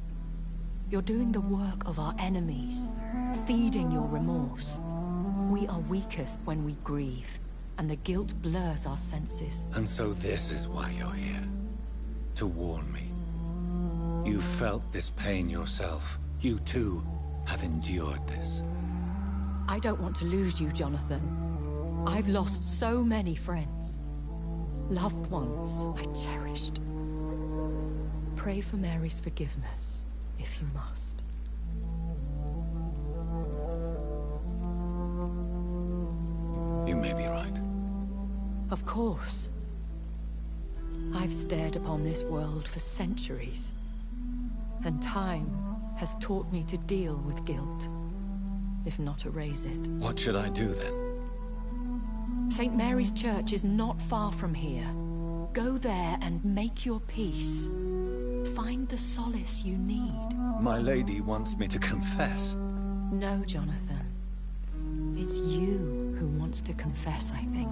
You're doing the work of our enemies, feeding your remorse. We are weakest when we grieve, and the guilt blurs our senses. And so this is why you're here. To warn me. You felt this pain yourself. You too have endured this. I don't want to lose you, Jonathan. I've lost so many friends. Loved ones I cherished. Pray for Mary's forgiveness, if you must. Of course. I've stared upon this world for centuries, and time has taught me to deal with guilt, if not erase it. What should I do then? St. Mary's Church is not far from here. Go there and make your peace. Find the solace you need. My lady wants me to confess. No, Jonathan. It's you who wants to confess, I think.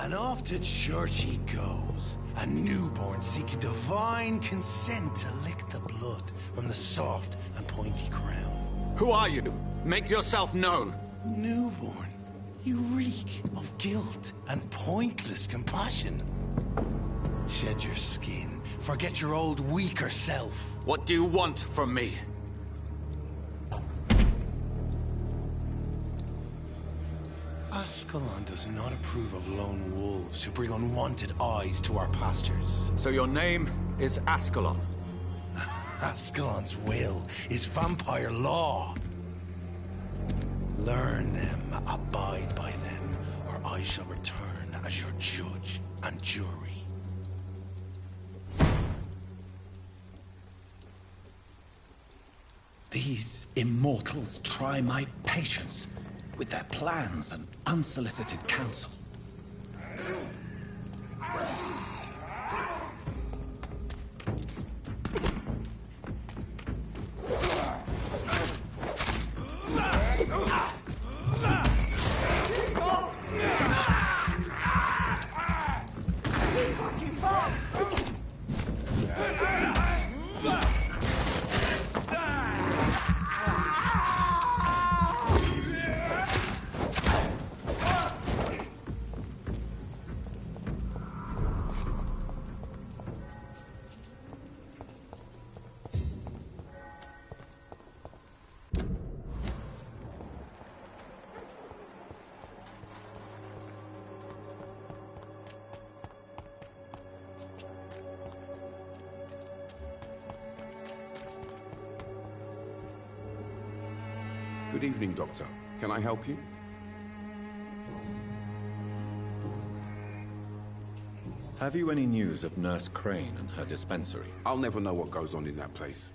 And off to church he goes, a newborn seeking divine consent to lick the blood from the soft and pointy crown. Who are you? Make yourself known. Newborn, you reek of guilt and pointless compassion. Shed your skin, forget your old weaker self. What do you want from me? Ascalon does not approve of lone wolves who bring unwanted eyes to our pastures. So your name is Ascalon? Ascalon's will is vampire law. Learn them, abide by them, or I shall return as your judge and jury. These immortals try my patience with their plans and unsolicited counsel. Good evening, Doctor. Can I help you? Have you any news of Nurse Crane and her dispensary? I'll never know what goes on in that place.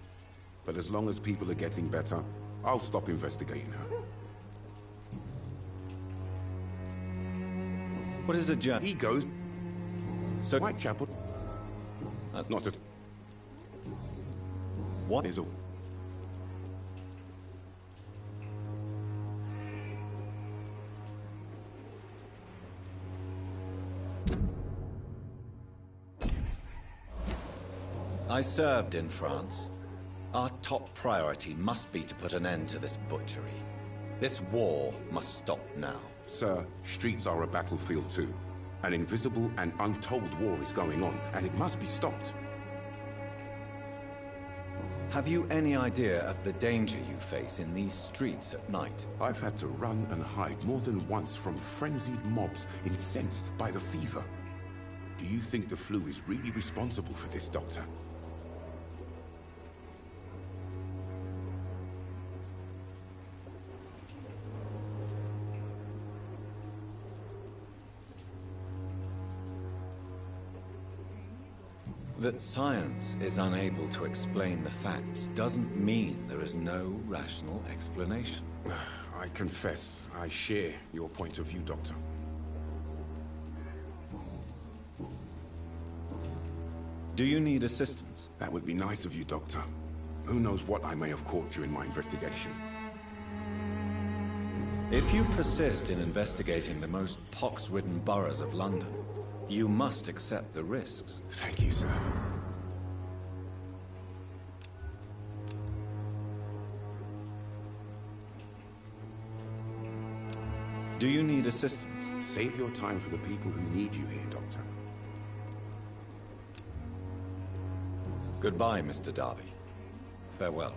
But as long as people are getting better, I'll stop investigating her. What is a journey? He goes. So Whitechapel. That's not a... What is all? I served in France. Our top priority must be to put an end to this butchery. This war must stop now. Sir, streets are a battlefield too. An invisible and untold war is going on, and it must be stopped. Have you any idea of the danger you face in these streets at night? I've had to run and hide more than once from frenzied mobs incensed by the fever. Do you think the flu is really responsible for this, Doctor? That science is unable to explain the facts doesn't mean there is no rational explanation. I confess, I share your point of view, Doctor. Do you need assistance? That would be nice of you, Doctor. Who knows what I may have caught during my investigation. If you persist in investigating the most pox-ridden boroughs of London, you must accept the risks. Thank you, sir. Do you need assistance? Save your time for the people who need you here, Doctor. Goodbye, Mr. Darby. Farewell.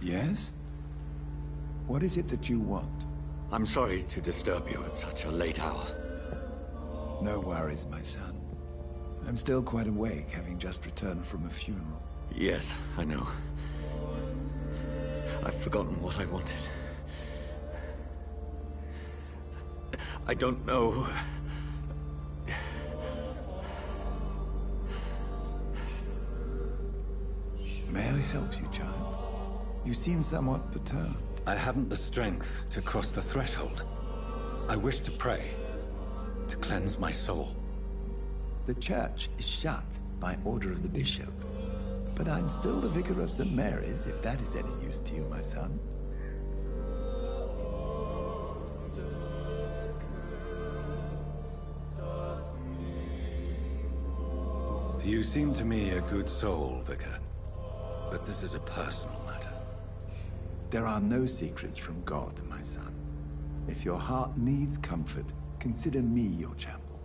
Yes? What is it that you want? I'm sorry to disturb you at such a late hour. No worries, my son. I'm still quite awake, having just returned from a funeral. Yes, I know. I've forgotten what I wanted. I don't know. May I help you, child? You seem somewhat perturbed. I haven't the strength to cross the threshold. I wish to pray, to cleanse my soul. The church is shut by order of the bishop. But I'm still the vicar of St. Mary's, if that is any use to you, my son. You seem to me a good soul, Vicar. But this is a personal matter. There are no secrets from God, my son. If your heart needs comfort, consider me your chapel.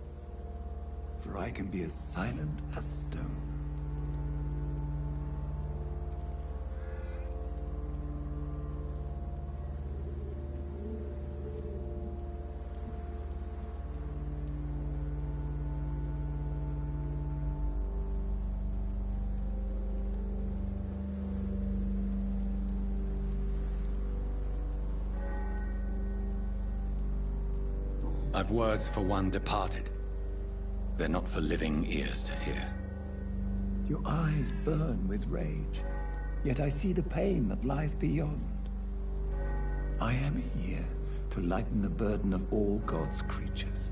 For I can be as silent as stone. I've words for one departed. They're not for living ears to hear. Your eyes burn with rage, yet I see the pain that lies beyond. I am here to lighten the burden of all God's creatures.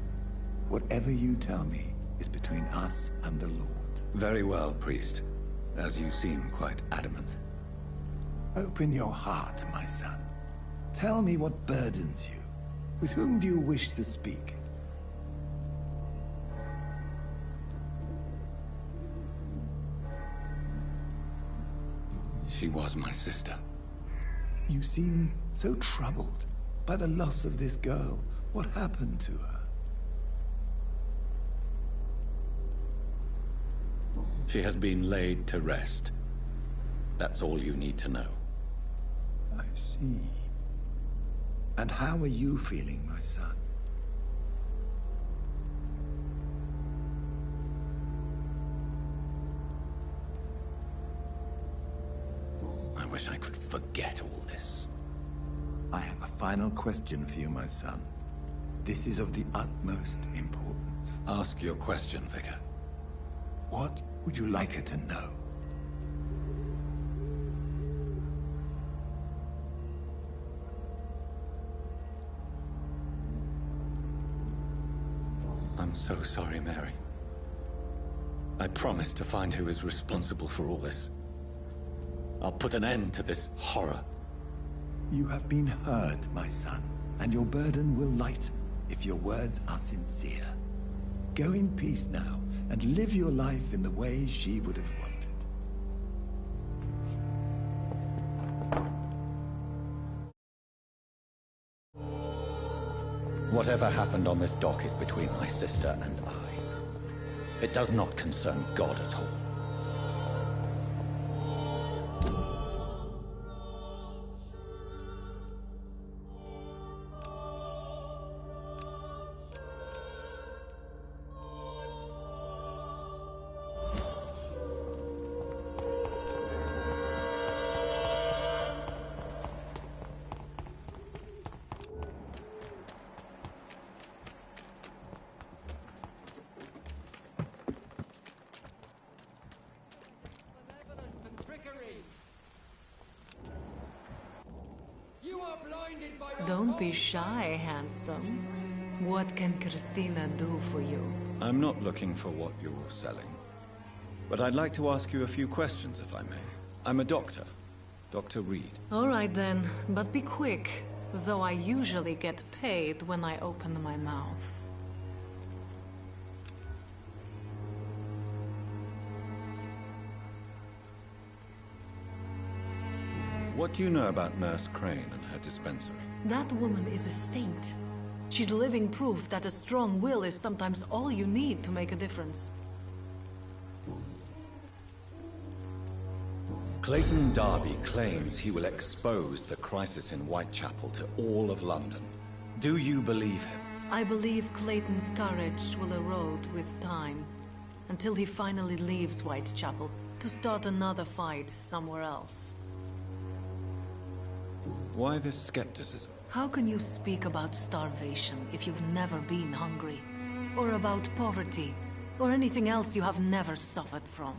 Whatever you tell me is between us and the Lord. Very well, priest, as you seem quite adamant. Open your heart, my son. Tell me what burdens you. With whom do you wish to speak? She was my sister. You seem so troubled by the loss of this girl. What happened to her? She has been laid to rest. That's all you need to know. I see. And how are you feeling, my son? I wish I could forget all this. I have a final question for you, my son. This is of the utmost importance. Ask your question, Vicar. What would you like her to know? I'm so sorry, Mary. I promise to find who is responsible for all this. I'll put an end to this horror. You have been heard, my son, and your burden will lighten if your words are sincere. Go in peace now, and live your life in the way she would have wanted. Whatever happened on this dock is between my sister and I. It does not concern God at all. Don't be shy, handsome. What can Christina do for you? I'm not looking for what you're selling. But I'd like to ask you a few questions, if I may. I'm a doctor. Dr. Reed. All right then, but be quick. Though I usually get paid when I open my mouth. What do you know about Nurse Crane and her dispensary? That woman is a saint. She's living proof that a strong will is sometimes all you need to make a difference. Clayton Darby claims he will expose the crisis in Whitechapel to all of London. Do you believe him? I believe Clayton's courage will erode with time, until he finally leaves Whitechapel to start another fight somewhere else. Why this skepticism? How can you speak about starvation if you've never been hungry? Or about poverty? Or anything else you have never suffered from?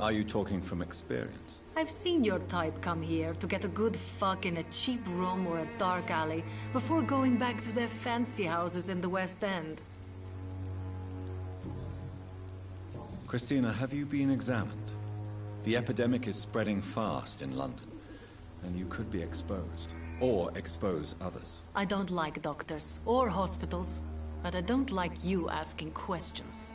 Are you talking from experience? I've seen your type come here to get a good fuck in a cheap room or a dark alley before going back to their fancy houses in the West End. Christina, have you been examined? The epidemic is spreading fast in London, and you could be exposed. Or expose others. I don't like doctors or hospitals, but I don't like you asking questions.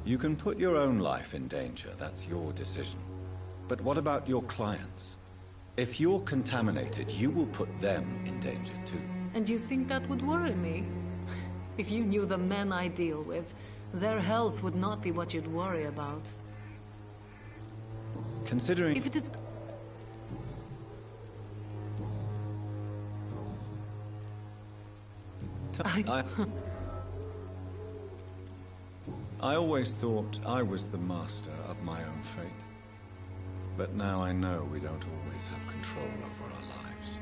You can put your own life in danger, that's your decision. But what about your clients? If you're contaminated, you will put them in danger too. And you think that would worry me? If you knew the men I deal with, their health would not be what you'd worry about. Considering... If it is... I always thought I was the master of my own fate. But now I know we don't always have control over our lives.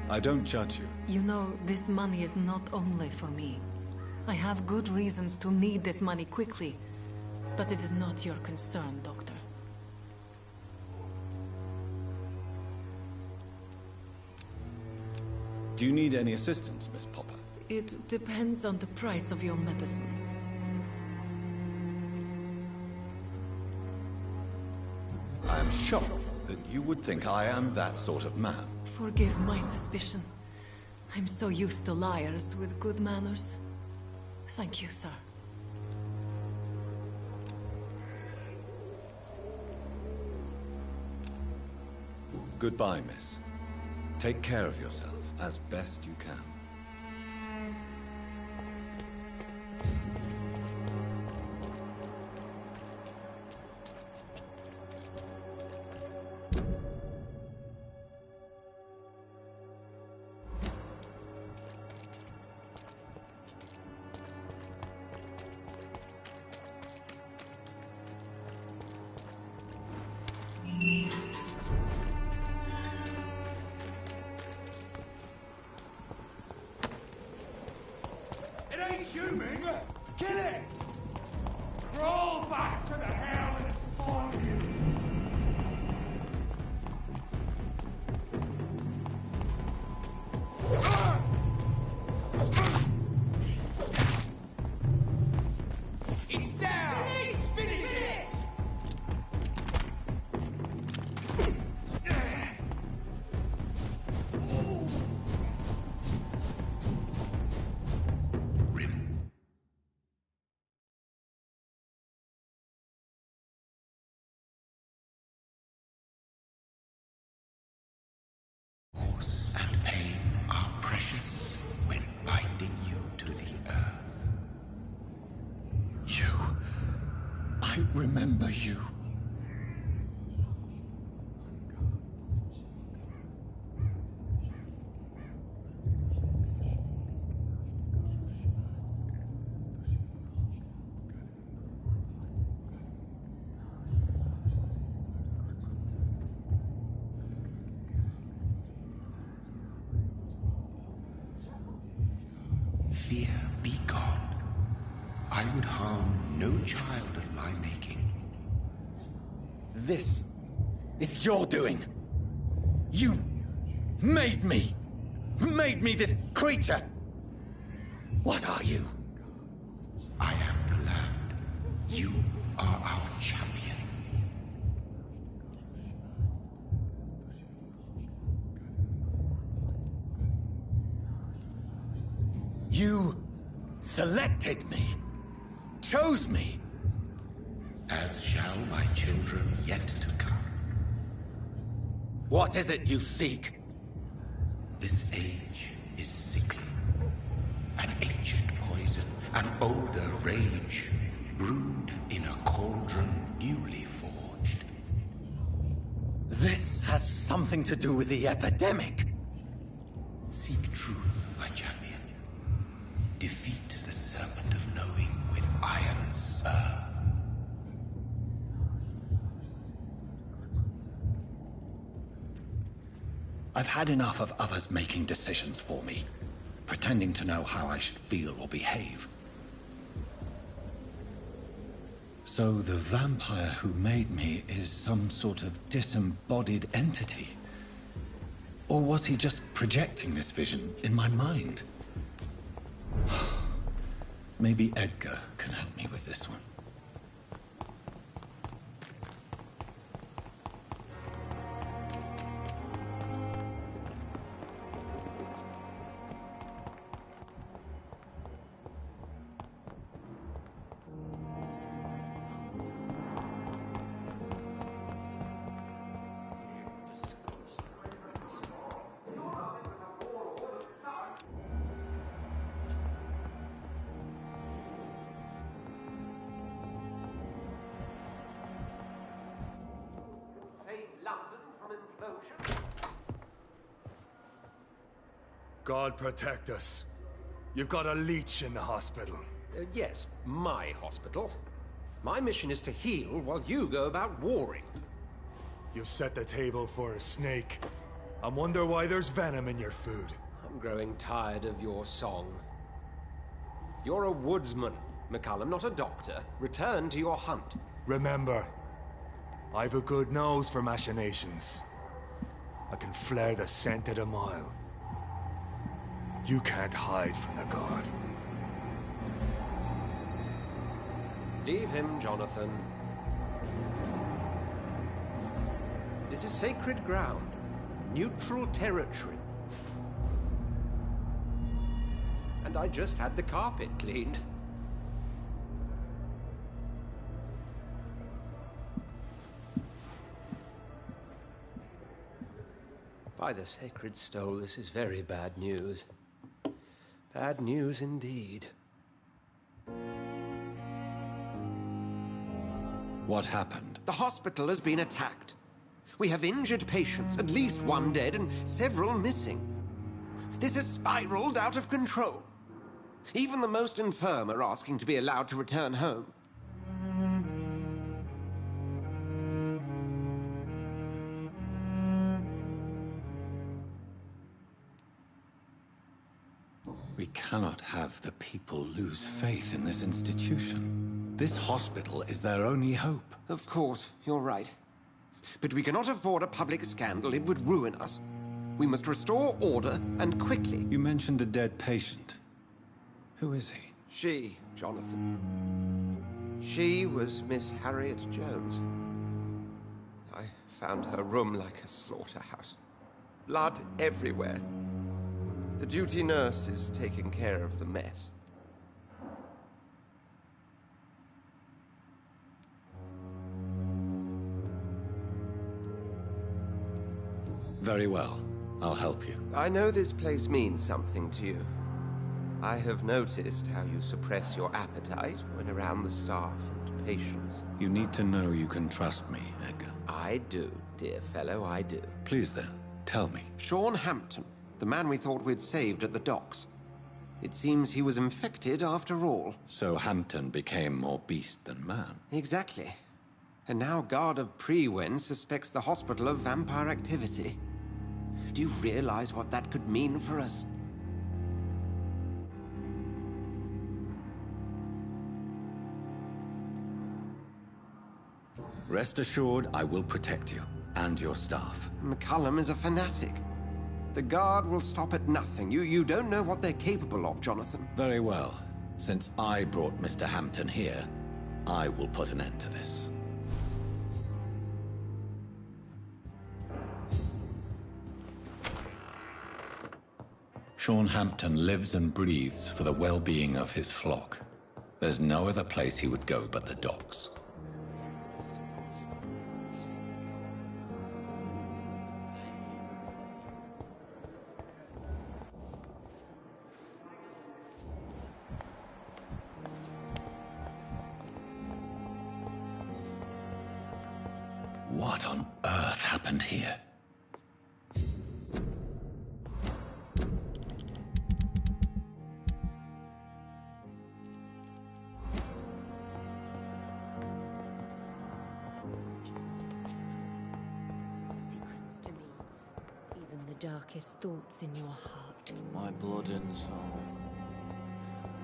I don't judge you. You know, this money is not only for me. I have good reasons to need this money quickly. But it is not your concern, Doctor. Do you need any assistance, Miss Popper? It depends on the price of your medicine. I am shocked that you would think I am that sort of man. Forgive my suspicion. I'm so used to liars with good manners. Thank you, sir. Goodbye, miss. Take care of yourself as best you can. And pain are precious when binding you to the earth. You. I remember you. Fear be gone. I would harm no child of my making. This is your doing. You made me. Made me this creature. What are you? I am the land. You are our champion. You selected me. Chose me. As shall my children yet to come. What is it you seek? This age is sickly. An ancient poison, an older rage, brewed in a cauldron newly forged. This has something to do with the epidemic. Seek truth, my champion. Defeat the serpent of knowing with iron spur. I've had enough of others making decisions for me, pretending to know how I should feel or behave. So the vampire who made me is some sort of disembodied entity? Or was he just projecting this vision in my mind? Maybe Edgar can help me with this one. God protect us. You've got a leech in the hospital. Yes, my hospital. My mission is to heal while you go about warring. You've set the table for a snake. I wonder why there's venom in your food. I'm growing tired of your song. You're a woodsman, McCullum, not a doctor. Return to your hunt. Remember, I've a good nose for machinations. I can flare the scent at a mile. You can't hide from the God. Leave him, Jonathan. This is sacred ground. Neutral territory. And I just had the carpet cleaned. By the sacred stole, this is very bad news. Bad news indeed. What happened? The hospital has been attacked. We have injured patients, at least one dead and several missing. This has spiraled out of control. Even the most infirm are asking to be allowed to return home. We cannot have the people lose faith in this institution. This hospital is their only hope. Of course, you're right. But we cannot afford a public scandal. It would ruin us. We must restore order, and quickly. You mentioned a dead patient. Who is he? She, Jonathan. She was Miss Harriet Jones. I found her room like a slaughterhouse. Blood everywhere. The duty nurse is taking care of the mess. Very well. I'll help you. I know this place means something to you. I have noticed how you suppress your appetite when around the staff and patients. You need to know you can trust me, Edgar. I do, dear fellow, I do. Please then, tell me. Sean Hampton, the man we thought we'd saved at the docks. It seems he was infected after all. So Hampton became more beast than man. Exactly. And now Guard of Prewen suspects the hospital of vampire activity. Do you realize what that could mean for us? Rest assured, I will protect you, and your staff. McCullum is a fanatic. The Guard will stop at nothing. You don't know what they're capable of, Jonathan. Very well. Since I brought Mr. Hampton here, I will put an end to this. Sean Hampton lives and breathes for the well-being of his flock. There's no other place he would go but the docks. What on earth happened here? Secrets to me, even the darkest thoughts in your heart. My blood and soul,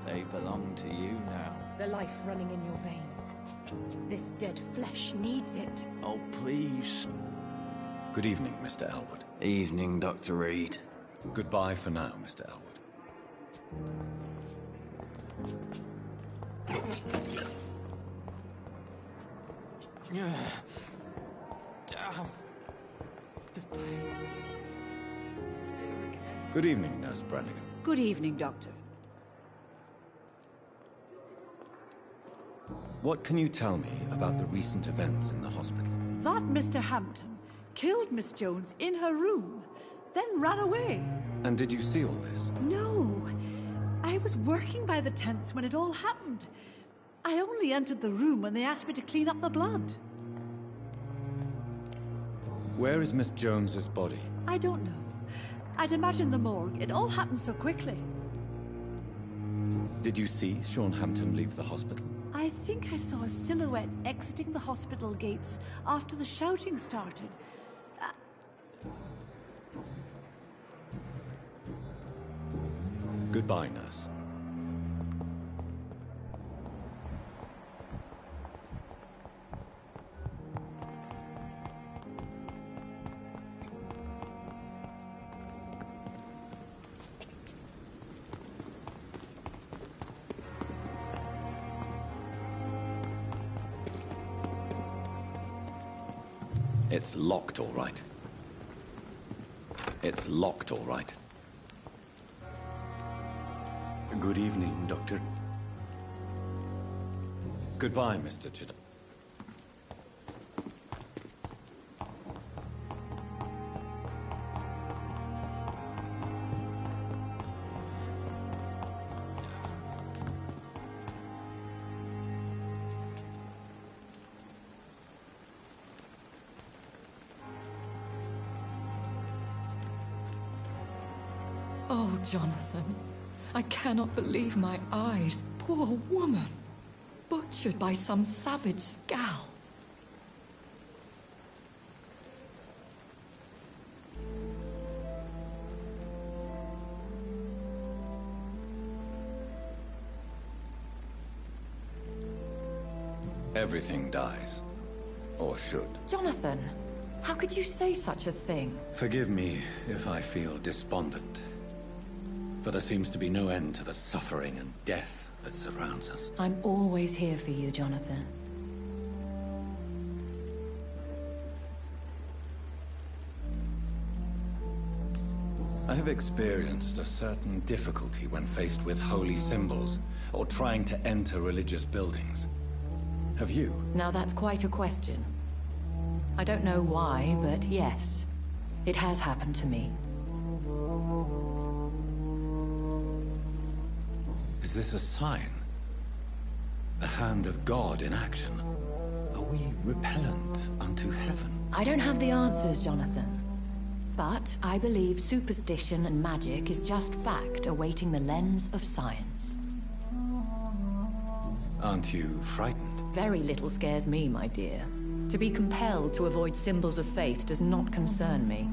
they belong to you now. The life running in your veins. This dead flesh needs it. Oh, please. Good evening, Mr. Elwood. Evening, Dr. Reed. Goodbye for now, Mr. Elwood. Good evening, Nurse Brannigan. Good evening, Doctor. What can you tell me about the recent events in the hospital? That Mr. Hampton killed Miss Jones in her room, then ran away. And did you see all this? No. I was working by the tents when it all happened. I only entered the room when they asked me to clean up the blood. Where is Miss Jones's body? I don't know. I'd imagine the morgue. It all happened so quickly. Did you see Sean Hampton leave the hospital? I think I saw a silhouette exiting the hospital gates after the shouting started. Goodbye, nurse. It's locked, all right. It's locked, all right. Good evening, Doctor. Goodbye, Mr. Chidam. Oh, Jonathan. I cannot believe my eyes. Poor woman. Butchered by some savage scowl. Everything dies. Or should. Jonathan, how could you say such a thing? Forgive me if I feel despondent. For there seems to be no end to the suffering and death that surrounds us. I'm always here for you, Jonathan. I have experienced a certain difficulty when faced with holy symbols or trying to enter religious buildings. Have you? Now that's quite a question. I don't know why, but yes. It has happened to me. Is this a sign? The hand of God in action? Are we repellent unto heaven? I don't have the answers, Jonathan. But I believe superstition and magic is just fact awaiting the lens of science. Aren't you frightened? Very little scares me, my dear. To be compelled to avoid symbols of faith does not concern me.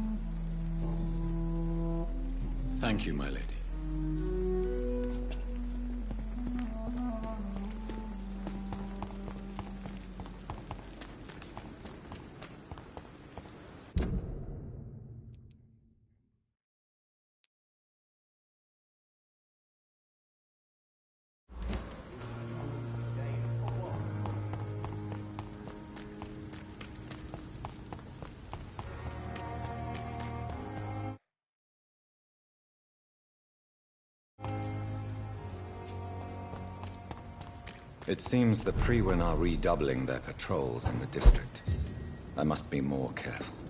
Thank you, my lady. It seems the Priwen are redoubling their patrols in the district. I must be more careful.